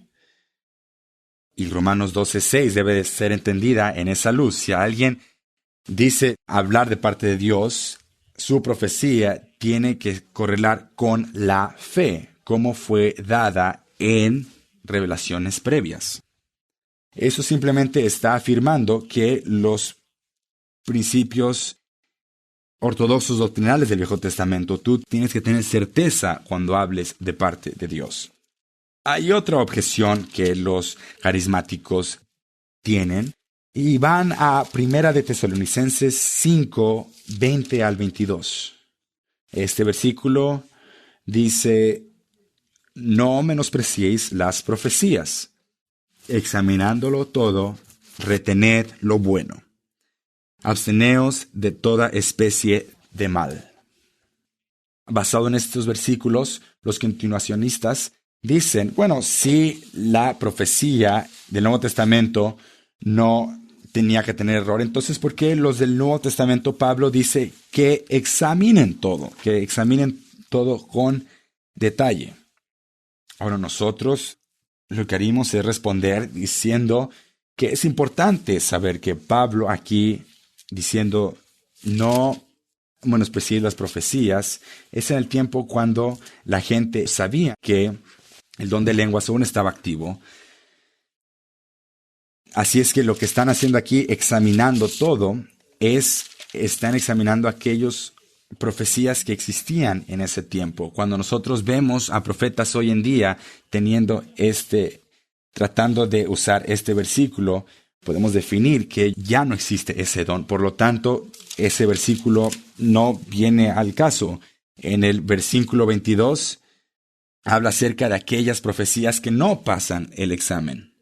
Y Romanos 12:6 debe de ser entendida en esa luz. Si alguien dice hablar de parte de Dios, su profecía tiene que correlar con la fe, como fue dada en revelaciones previas. Eso simplemente está afirmando que los principios ortodoxos doctrinales del Viejo Testamento, tú tienes que tener certeza cuando hables de parte de Dios. Hay otra objeción que los carismáticos tienen y van a 1 de Tesalonicenses 5:20 al 22. Este versículo dice, no menospreciéis las profecías, examinándolo todo, retened lo bueno. Absteneos de toda especie de mal. Basado en estos versículos, los continuacionistas dicen, bueno, si la profecía del Nuevo Testamento no tenía que tener error, entonces ¿por qué los del Nuevo Testamento Pablo dice que examinen todo con detalle? Ahora nosotros lo que haríamos es responder diciendo que es importante saber que Pablo aquí diciendo no menospreciar las profecías, es en el tiempo cuando la gente sabía que el don de lenguas aún estaba activo. Así es que lo que están haciendo aquí, examinando todo, están examinando aquellas profecías que existían en ese tiempo. Cuando nosotros vemos a profetas hoy en día tratando de usar este versículo, podemos definir que ya no existe ese don. Por lo tanto, ese versículo no viene al caso. En el versículo 22 habla acerca de aquellas profecías que no pasan el examen,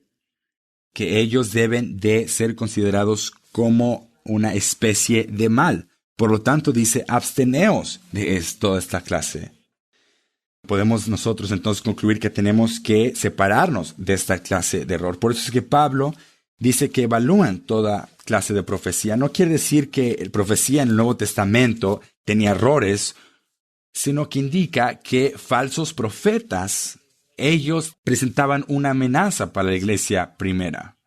que ellos deben de ser considerados como una especie de mal. Por lo tanto, dice, absteneos de toda esta clase. Podemos nosotros entonces concluir que tenemos que separarnos de esta clase de error. Por eso es que Pablo dice que evalúan toda clase de profecía. No quiere decir que la profecía en el Nuevo Testamento tenía errores, sino que indica que falsos profetas, ellos presentaban una amenaza para la iglesia primera.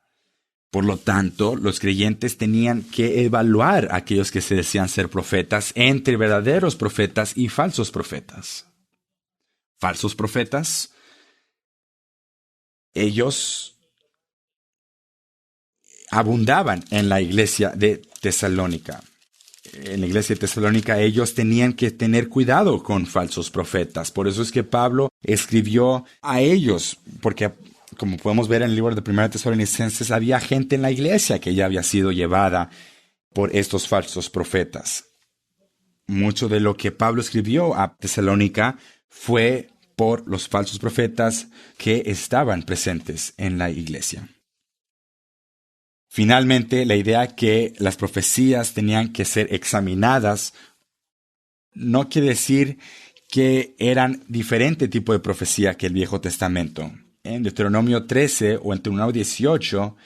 Por lo tanto, los creyentes tenían que evaluar a aquellos que se decían ser profetas entre verdaderos profetas y falsos profetas. Falsos profetas, ellos abundaban en la iglesia de Tesalónica. En la iglesia de Tesalónica ellos tenían que tener cuidado con falsos profetas. Por eso es que Pablo escribió a ellos, porque como podemos ver en el libro de 1 Tesalonicenses, había gente en la iglesia que ya había sido llevada por estos falsos profetas. Mucho de lo que Pablo escribió a Tesalónica fue por los falsos profetas que estaban presentes en la iglesia. Finalmente, la idea que las profecías tenían que ser examinadas no quiere decir que eran diferente tipo de profecía que el Viejo Testamento. En Deuteronomio 13 o en Deuteronomio 18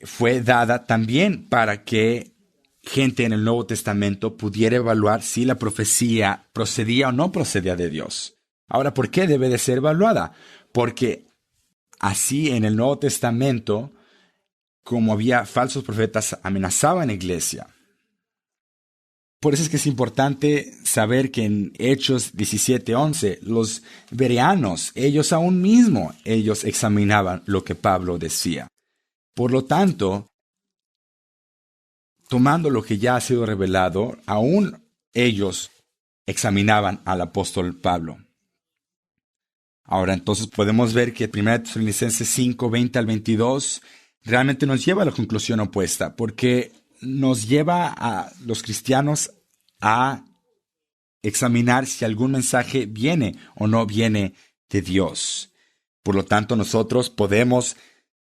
fue dada también para que gente en el Nuevo Testamento pudiera evaluar si la profecía procedía o no procedía de Dios. Ahora, ¿por qué debe de ser evaluada? Porque así en el Nuevo Testamento, como había falsos profetas, amenazaban la iglesia. Por eso es que es importante saber que en Hechos 17:11, los bereanos, ellos examinaban lo que Pablo decía. Por lo tanto, tomando lo que ya ha sido revelado, aún ellos examinaban al apóstol Pablo. Ahora, entonces podemos ver que 1 Tesalonicenses 5, 20 al 22 realmente nos lleva a la conclusión opuesta, porque nos lleva a los cristianos a examinar si algún mensaje viene o no viene de Dios. Por lo tanto, nosotros podemos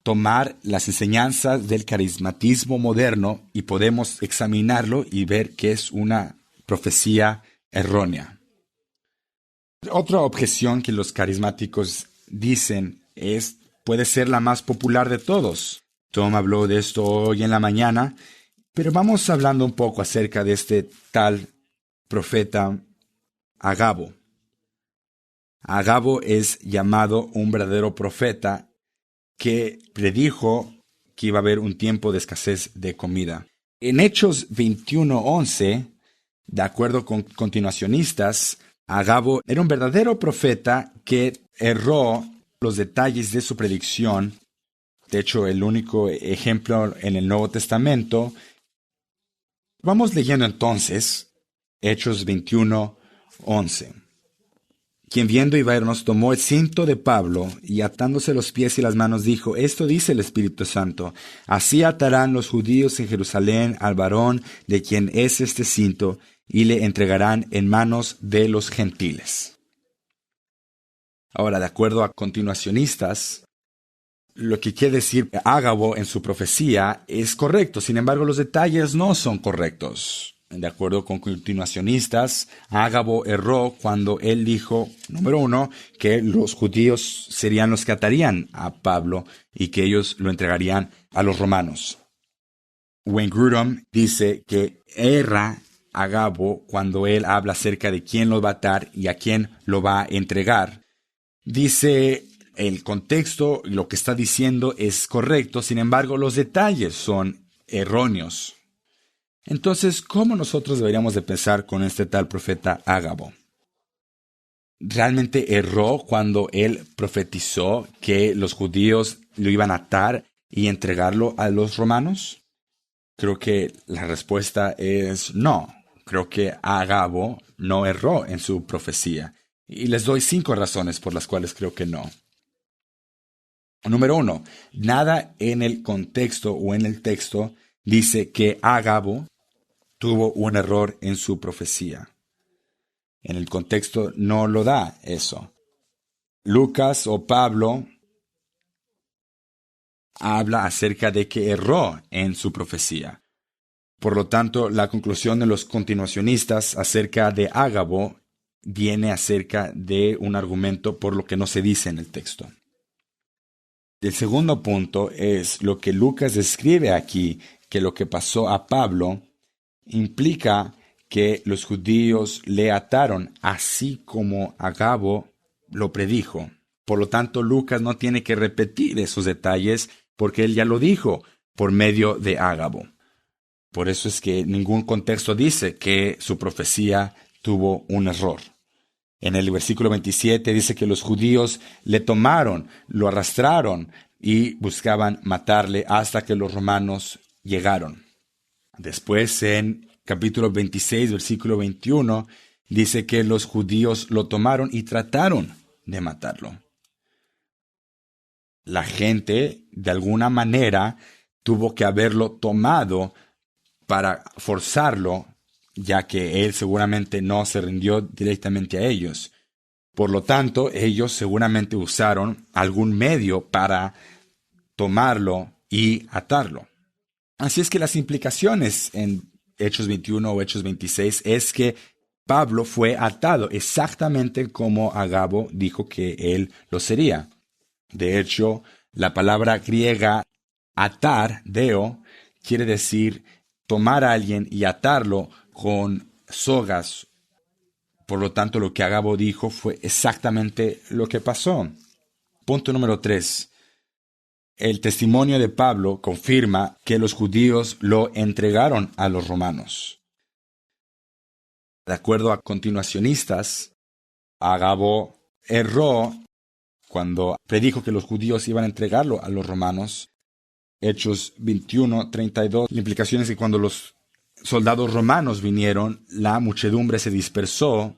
tomar las enseñanzas del carismatismo moderno y podemos examinarlo y ver que es una profecía errónea. Otra objeción que los carismáticos dicen puede ser la más popular de todos. Tom habló de esto hoy en la mañana, pero vamos hablando un poco acerca de este tal profeta Agabo. Agabo es llamado un verdadero profeta que predijo que iba a haber un tiempo de escasez de comida. En Hechos 21:11, de acuerdo con continuacionistas, Agabo era un verdadero profeta que erró los detalles de su predicción. De hecho, el único ejemplo en el Nuevo Testamento. Vamos leyendo entonces Hechos 21:11. Quien viendo y vernos tomó el cinto de Pablo y atándose los pies y las manos dijo: Esto dice el Espíritu Santo, así atarán los judíos en Jerusalén al varón de quien es este cinto y le entregarán en manos de los gentiles. Ahora, de acuerdo a continuacionistas, lo que quiere decir Agabo en su profecía es correcto, sin embargo los detalles no son correctos. De acuerdo con continuacionistas, Ágabo erró cuando él dijo, número 1, que los judíos serían los que atarían a Pablo y que ellos lo entregarían a los romanos. Wayne Grudem dice que erra Ágabo cuando él habla acerca de quién lo va a atar y a quién lo va a entregar. Dice, el contexto y lo que está diciendo es correcto, sin embargo, los detalles son erróneos. Entonces, ¿cómo nosotros deberíamos de pensar con este tal profeta Ágabo? ¿Realmente erró cuando él profetizó que los judíos lo iban a atar y entregarlo a los romanos? Creo que la respuesta es no. Creo que Ágabo no erró en su profecía. Y les doy 5 razones por las cuales creo que no. Número 1. Nada en el contexto o en el texto dice que Ágabo tuvo un error en su profecía. En el contexto no lo da eso. Lucas o Pablo habla acerca de que erró en su profecía. Por lo tanto, la conclusión de los continuacionistas acerca de Ágabo viene acerca de un argumento por lo que no se dice en el texto. El segundo punto es lo que Lucas describe aquí, que lo que pasó a Pablo implica que los judíos le ataron así como Ágabo lo predijo. Por lo tanto, Lucas no tiene que repetir esos detalles porque él ya lo dijo por medio de Ágabo. Por eso es que ningún contexto dice que su profecía tuvo un error. En el versículo 27 dice que los judíos le tomaron, lo arrastraron y buscaban matarle hasta que los romanos llegaron. Después, en capítulo 26, versículo 21, dice que los judíos lo tomaron y trataron de matarlo. La gente, de alguna manera, tuvo que haberlo tomado para forzarlo, ya que él seguramente no se rindió directamente a ellos. Por lo tanto, ellos seguramente usaron algún medio para tomarlo y atarlo. Así es que las implicaciones en Hechos 21 o Hechos 26 es que Pablo fue atado exactamente como Ágabo dijo que él lo sería. De hecho, la palabra griega atar, deo, quiere decir tomar a alguien y atarlo con sogas. Por lo tanto, lo que Ágabo dijo fue exactamente lo que pasó. Punto número 3. El testimonio de Pablo confirma que los judíos lo entregaron a los romanos. De acuerdo a continuacionistas, Ágabo erró cuando predijo que los judíos iban a entregarlo a los romanos. Hechos 21, 32. La implicación es que cuando los soldados romanos vinieron, la muchedumbre se dispersó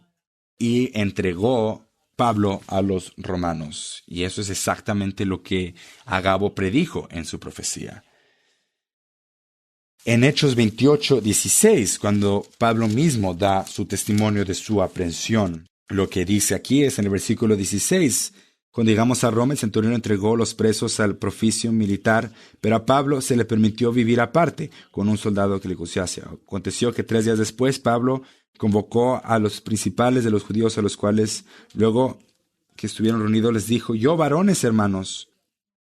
y entregó Pablo a los romanos. Y eso es exactamente lo que Ágabo predijo en su profecía. En Hechos 28, 16, cuando Pablo mismo da su testimonio de su aprehensión, lo que dice aquí es en el versículo 16, cuando llegamos a Roma, el centurión entregó los presos al proficio militar, pero a Pablo se le permitió vivir aparte con un soldado que le custodiase. Aconteció que 3 días después Pablo convocó a los principales de los judíos, a los cuales luego que estuvieron reunidos les dijo: yo, varones hermanos,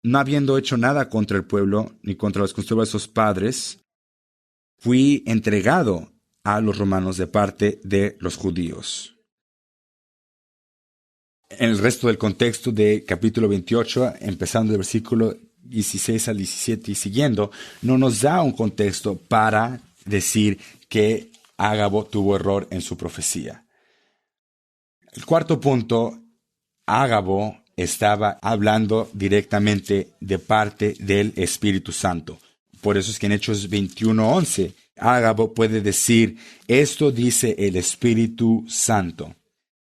no habiendo hecho nada contra el pueblo ni contra las costumbres de sus padres, fui entregado a los romanos de parte de los judíos. En el resto del contexto de capítulo 28, empezando del versículo 16 al 17 y siguiendo, no nos da un contexto para decir que Ágabo tuvo error en su profecía. El cuarto punto, Ágabo estaba hablando directamente de parte del Espíritu Santo. Por eso es que en Hechos 21:11, Ágabo puede decir: esto dice el Espíritu Santo.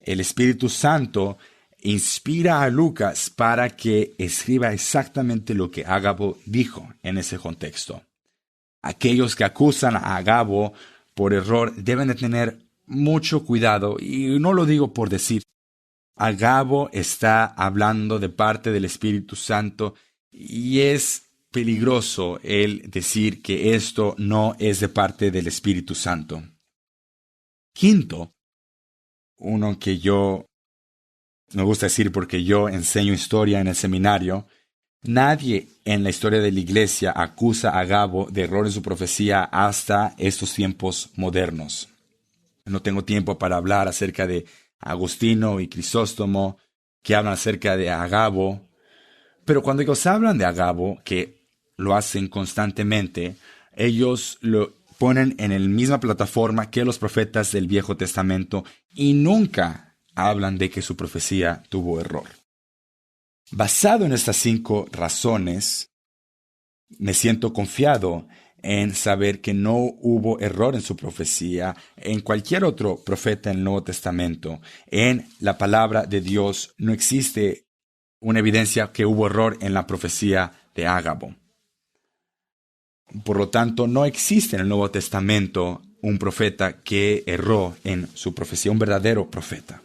El Espíritu Santo inspira a Lucas para que escriba exactamente lo que Ágabo dijo en ese contexto. Aquellos que acusan a Ágabo por error deben de tener mucho cuidado, y no lo digo por decir. Ágabo está hablando de parte del Espíritu Santo y es peligroso el decir que esto no es de parte del Espíritu Santo. Quinto, uno que me gusta decir porque yo enseño historia en el seminario, nadie en la historia de la iglesia acusa a Agabo de error en su profecía hasta estos tiempos modernos. No tengo tiempo para hablar acerca de Agustino y Crisóstomo, que hablan acerca de Agabo, pero cuando ellos hablan de Agabo, que lo hacen constantemente, ellos lo ponen en la misma plataforma que los profetas del Viejo Testamento y nunca hablan de que su profecía tuvo error. Basado en estas 5 razones, me siento confiado en saber que no hubo error en su profecía, en cualquier otro profeta en el Nuevo Testamento. En la palabra de Dios no existe una evidencia que hubo error en la profecía de Agabo. Por lo tanto, no existe en el Nuevo Testamento un profeta que erró en su profecía, un verdadero profeta.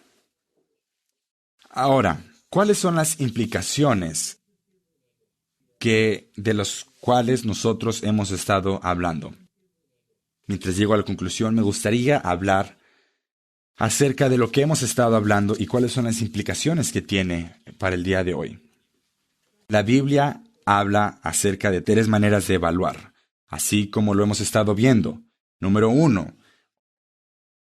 Ahora, ¿cuáles son las implicaciones de las cuales nosotros hemos estado hablando? Mientras llego a la conclusión, me gustaría hablar acerca de lo que hemos estado hablando y cuáles son las implicaciones que tiene para el día de hoy. La Biblia habla acerca de 3 maneras de evaluar, así como lo hemos estado viendo. Número 1,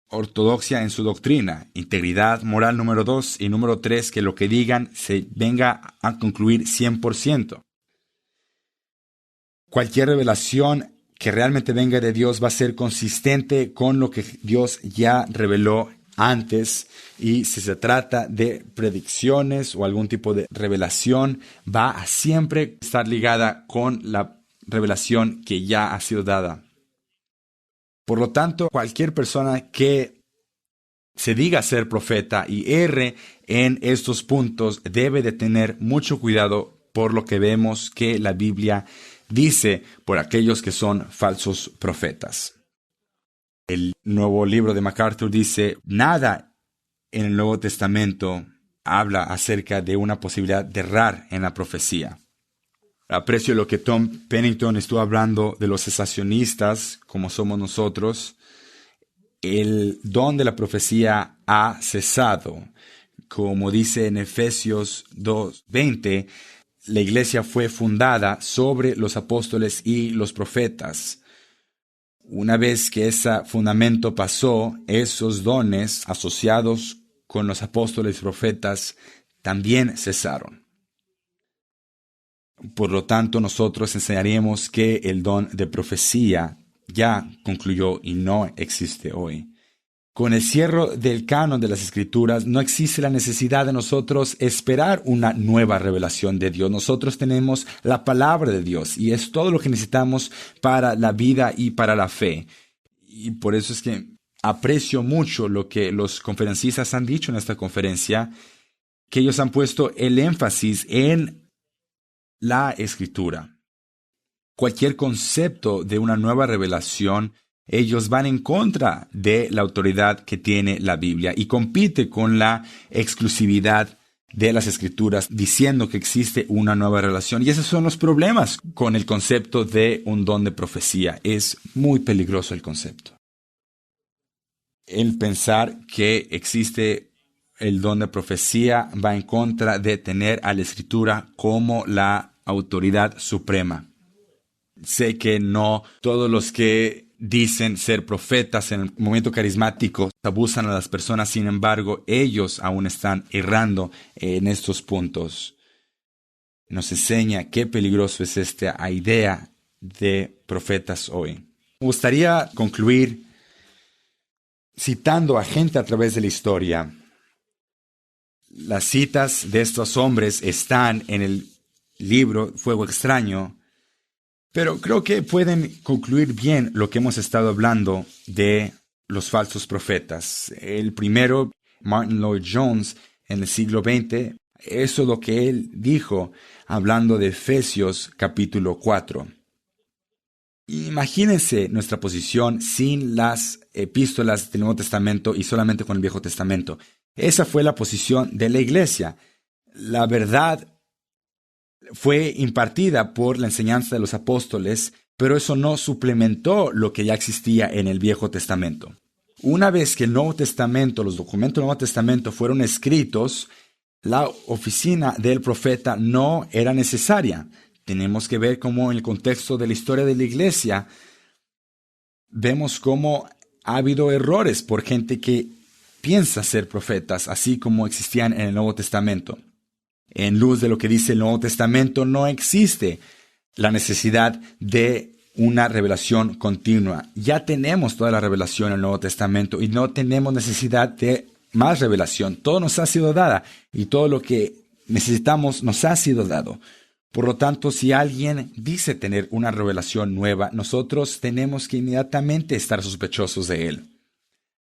ortodoxia en su doctrina, integridad moral número 2 y número 3, que lo que digan se venga a concluir 100%. Cualquier revelación que realmente venga de Dios va a ser consistente con lo que Dios ya reveló antes, y si se trata de predicciones o algún tipo de revelación, va a siempre estar ligada con la revelación que ya ha sido dada. Por lo tanto, cualquier persona que se diga ser profeta y erre en estos puntos debe de tener mucho cuidado por lo que vemos que la Biblia dice por aquellos que son falsos profetas. El nuevo libro de MacArthur dice, nada en el Nuevo Testamento habla acerca de una posibilidad de errar en la profecía. Aprecio lo que Tom Pennington estuvo hablando de los cesacionistas, como somos nosotros. El don de la profecía ha cesado. Como dice en Efesios 2:20, la iglesia fue fundada sobre los apóstoles y los profetas. Una vez que ese fundamento pasó, esos dones asociados con los apóstoles y profetas también cesaron. Por lo tanto, nosotros enseñaremos que el don de profecía ya concluyó y no existe hoy. Con el cierre del canon de las Escrituras, no existe la necesidad de nosotros esperar una nueva revelación de Dios. Nosotros tenemos la palabra de Dios y es todo lo que necesitamos para la vida y para la fe. Y por eso es que aprecio mucho lo que los conferencistas han dicho en esta conferencia, que ellos han puesto el énfasis en la Escritura. Cualquier concepto de una nueva revelación, ellos van en contra de la autoridad que tiene la Biblia y compite con la exclusividad de las Escrituras, diciendo que existe una nueva revelación. Y esos son los problemas con el concepto de un don de profecía. Es muy peligroso el concepto. El pensar que existe el don de profecía va en contra de tener a la Escritura como la autoridad suprema. Sé que no todos los que dicen ser profetas en el movimiento carismático abusan a las personas, sin embargo, ellos aún están errando en estos puntos. Nos enseña qué peligroso es esta idea de profetas hoy. Me gustaría concluir citando a gente a través de la historia. Las citas de estos hombres están en el libro Fuego Extraño, pero creo que pueden concluir bien lo que hemos estado hablando de los falsos profetas. El primero, Martin Lloyd-Jones, en el siglo XX, eso es lo que él dijo hablando de Efesios capítulo 4. Imagínense nuestra posición sin las epístolas del Nuevo Testamento y solamente con el Viejo Testamento. Esa fue la posición de la iglesia. La verdad fue impartida por la enseñanza de los apóstoles, pero eso no suplementó lo que ya existía en el Viejo Testamento. Una vez que el Nuevo Testamento, los documentos del Nuevo Testamento fueron escritos, la oficina del profeta no era necesaria. Tenemos que ver cómo en el contexto de la historia de la iglesia, vemos cómo ha habido errores por gente que piensa ser profetas, así como existían en el Nuevo Testamento. En luz de lo que dice el Nuevo Testamento, no existe la necesidad de una revelación continua. Ya tenemos toda la revelación en el Nuevo Testamento y no tenemos necesidad de más revelación. Todo nos ha sido dada y todo lo que necesitamos nos ha sido dado. Por lo tanto, si alguien dice tener una revelación nueva, nosotros tenemos que inmediatamente estar sospechosos de él.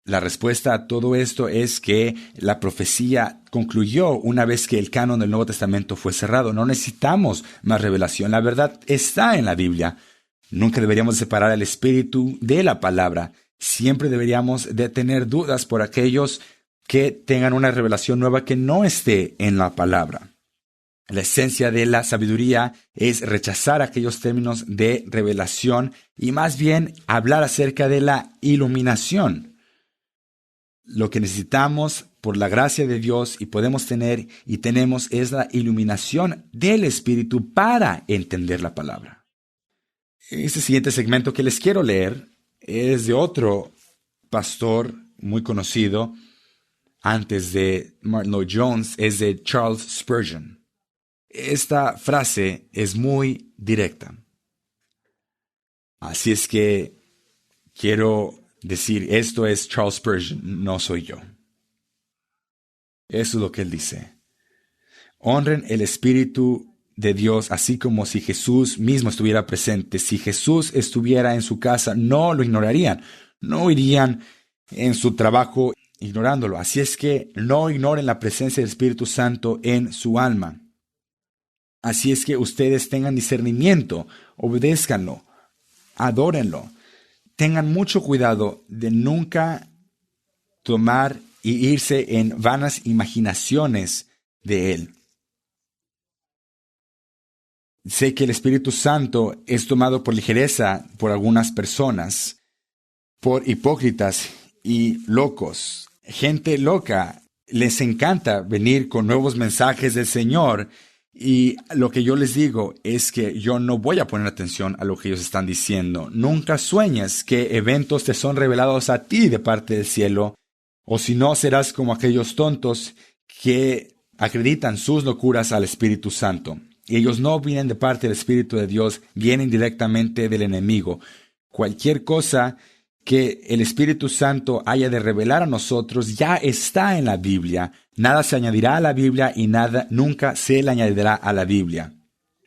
La respuesta a todo esto es que la profecía concluyó una vez que el canon del Nuevo Testamento fue cerrado. No necesitamos más revelación. La verdad está en la Biblia. Nunca deberíamos separar el espíritu de la palabra. Siempre deberíamos de tener dudas por aquellos que tengan una revelación nueva que no esté en la palabra. La esencia de la sabiduría es rechazar aquellos términos de revelación y más bien hablar acerca de la iluminación. Lo que necesitamos por la gracia de Dios y podemos tener y tenemos es la iluminación del Espíritu para entender la palabra. Este siguiente segmento que les quiero leer es de otro pastor muy conocido antes de Martin Lloyd-Jones, es de Charles Spurgeon. Esta frase es muy directa. Así es que quiero decir, esto es Charles Spurgeon, no soy yo. Eso es lo que él dice. Honren el Espíritu de Dios, así como si Jesús mismo estuviera presente. Si Jesús estuviera en su casa, no lo ignorarían. No irían en su trabajo ignorándolo. Así es que no ignoren la presencia del Espíritu Santo en su alma. Así es que ustedes tengan discernimiento, obedézcanlo, adórenlo. Tengan mucho cuidado de nunca tomar y irse en vanas imaginaciones de Él. Sé que el Espíritu Santo es tomado por ligereza por algunas personas, por hipócritas y locos. Gente loca, les encanta venir con nuevos mensajes del Señor. Y lo que yo les digo es que yo no voy a poner atención a lo que ellos están diciendo. Nunca sueñes que eventos te son revelados a ti de parte del cielo, o si no serás como aquellos tontos que acreditan sus locuras al Espíritu Santo. Y ellos no vienen de parte del Espíritu de Dios, vienen directamente del enemigo. Cualquier cosa que el Espíritu Santo haya de revelar a nosotros ya está en la Biblia. Nada se añadirá a la Biblia y nada nunca se le añadirá a la Biblia.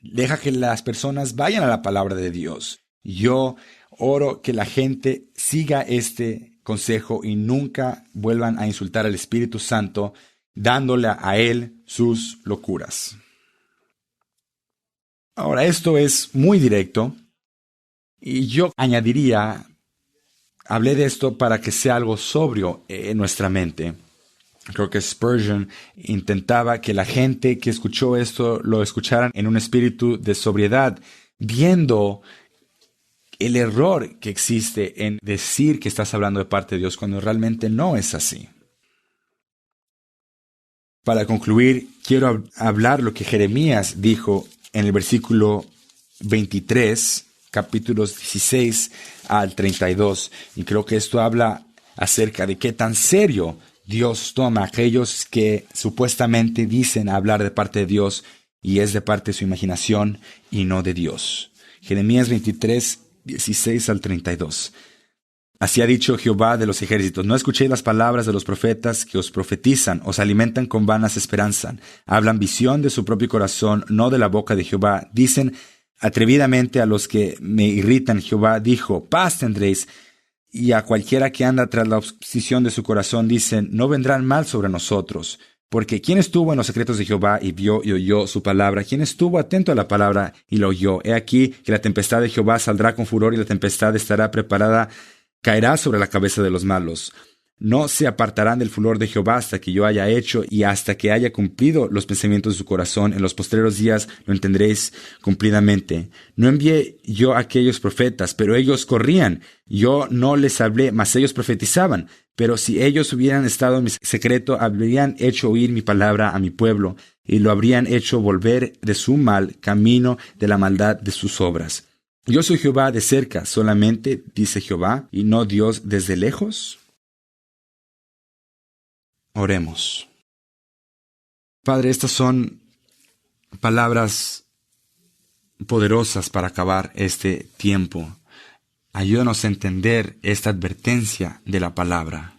Deja que las personas vayan a la palabra de Dios. Yo oro que la gente siga este consejo y nunca vuelvan a insultar al Espíritu Santo, dándole a Él sus locuras. Ahora, esto es muy directo y yo añadiría, hablé de esto para que sea algo sobrio en nuestra mente. Creo que Spurgeon intentaba que la gente que escuchó esto lo escucharan en un espíritu de sobriedad, viendo el error que existe en decir que estás hablando de parte de Dios cuando realmente no es así. Para concluir, quiero hablar lo que Jeremías dijo en el versículo 23, capítulos 16 al 32. Y creo que esto habla acerca de qué tan serio Dios toma a aquellos que supuestamente dicen hablar de parte de Dios y es de parte de su imaginación y no de Dios. Jeremías 23, 16 al 32. Así ha dicho Jehová de los ejércitos: no escuchéis las palabras de los profetas que os profetizan, os alimentan con vanas esperanzas. Hablan visión de su propio corazón, no de la boca de Jehová. Dicen atrevidamente a los que me irritan: Jehová dijo, paz tendréis. Y a cualquiera que anda tras la obsesión de su corazón dicen, no vendrán mal sobre nosotros. Porque ¿quién estuvo en los secretos de Jehová y vio y oyó su palabra? ¿Quién estuvo atento a la palabra y la oyó? He aquí que la tempestad de Jehová saldrá con furor y la tempestad estará preparada, caerá sobre la cabeza de los malos. No se apartarán del furor de Jehová hasta que yo haya hecho y hasta que haya cumplido los pensamientos de su corazón. En los postreros días lo entenderéis cumplidamente. No envié yo a aquellos profetas, pero ellos corrían. Yo no les hablé, mas ellos profetizaban. Pero si ellos hubieran estado en mi secreto, habrían hecho oír mi palabra a mi pueblo, y lo habrían hecho volver de su mal camino, de la maldad de sus obras. Yo soy Jehová de cerca solamente, dice Jehová, y no Dios desde lejos. Oremos. Padre, estas son palabras poderosas para acabar este tiempo. Ayúdanos a entender esta advertencia de la palabra.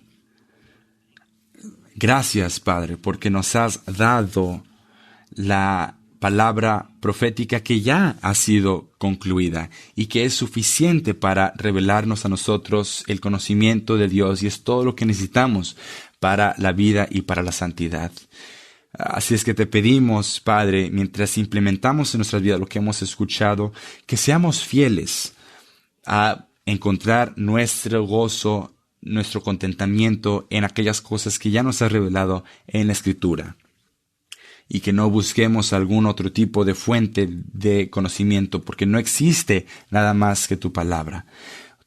Gracias, Padre, porque nos has dado la palabra profética que ya ha sido concluida y que es suficiente para revelarnos a nosotros el conocimiento de Dios, y es todo lo que necesitamos para la vida y para la santidad. Así es que te pedimos, Padre, mientras implementamos en nuestra vida lo que hemos escuchado, que seamos fieles a encontrar nuestro gozo, nuestro contentamiento en aquellas cosas que ya nos has revelado en la Escritura, y que no busquemos algún otro tipo de fuente de conocimiento, porque no existe nada más que tu palabra.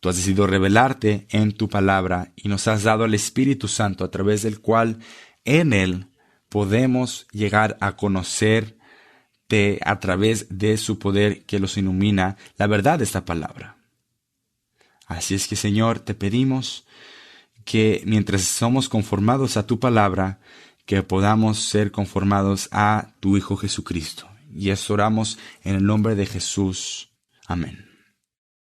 Tú has decidido revelarte en tu palabra y nos has dado el Espíritu Santo, a través del cual en Él podemos llegar a conocerte a través de su poder que los ilumina, la verdad de esta palabra. Así es que, Señor, te pedimos que mientras somos conformados a tu palabra, que podamos ser conformados a tu Hijo Jesucristo. Y eso oramos en el nombre de Jesús. Amén.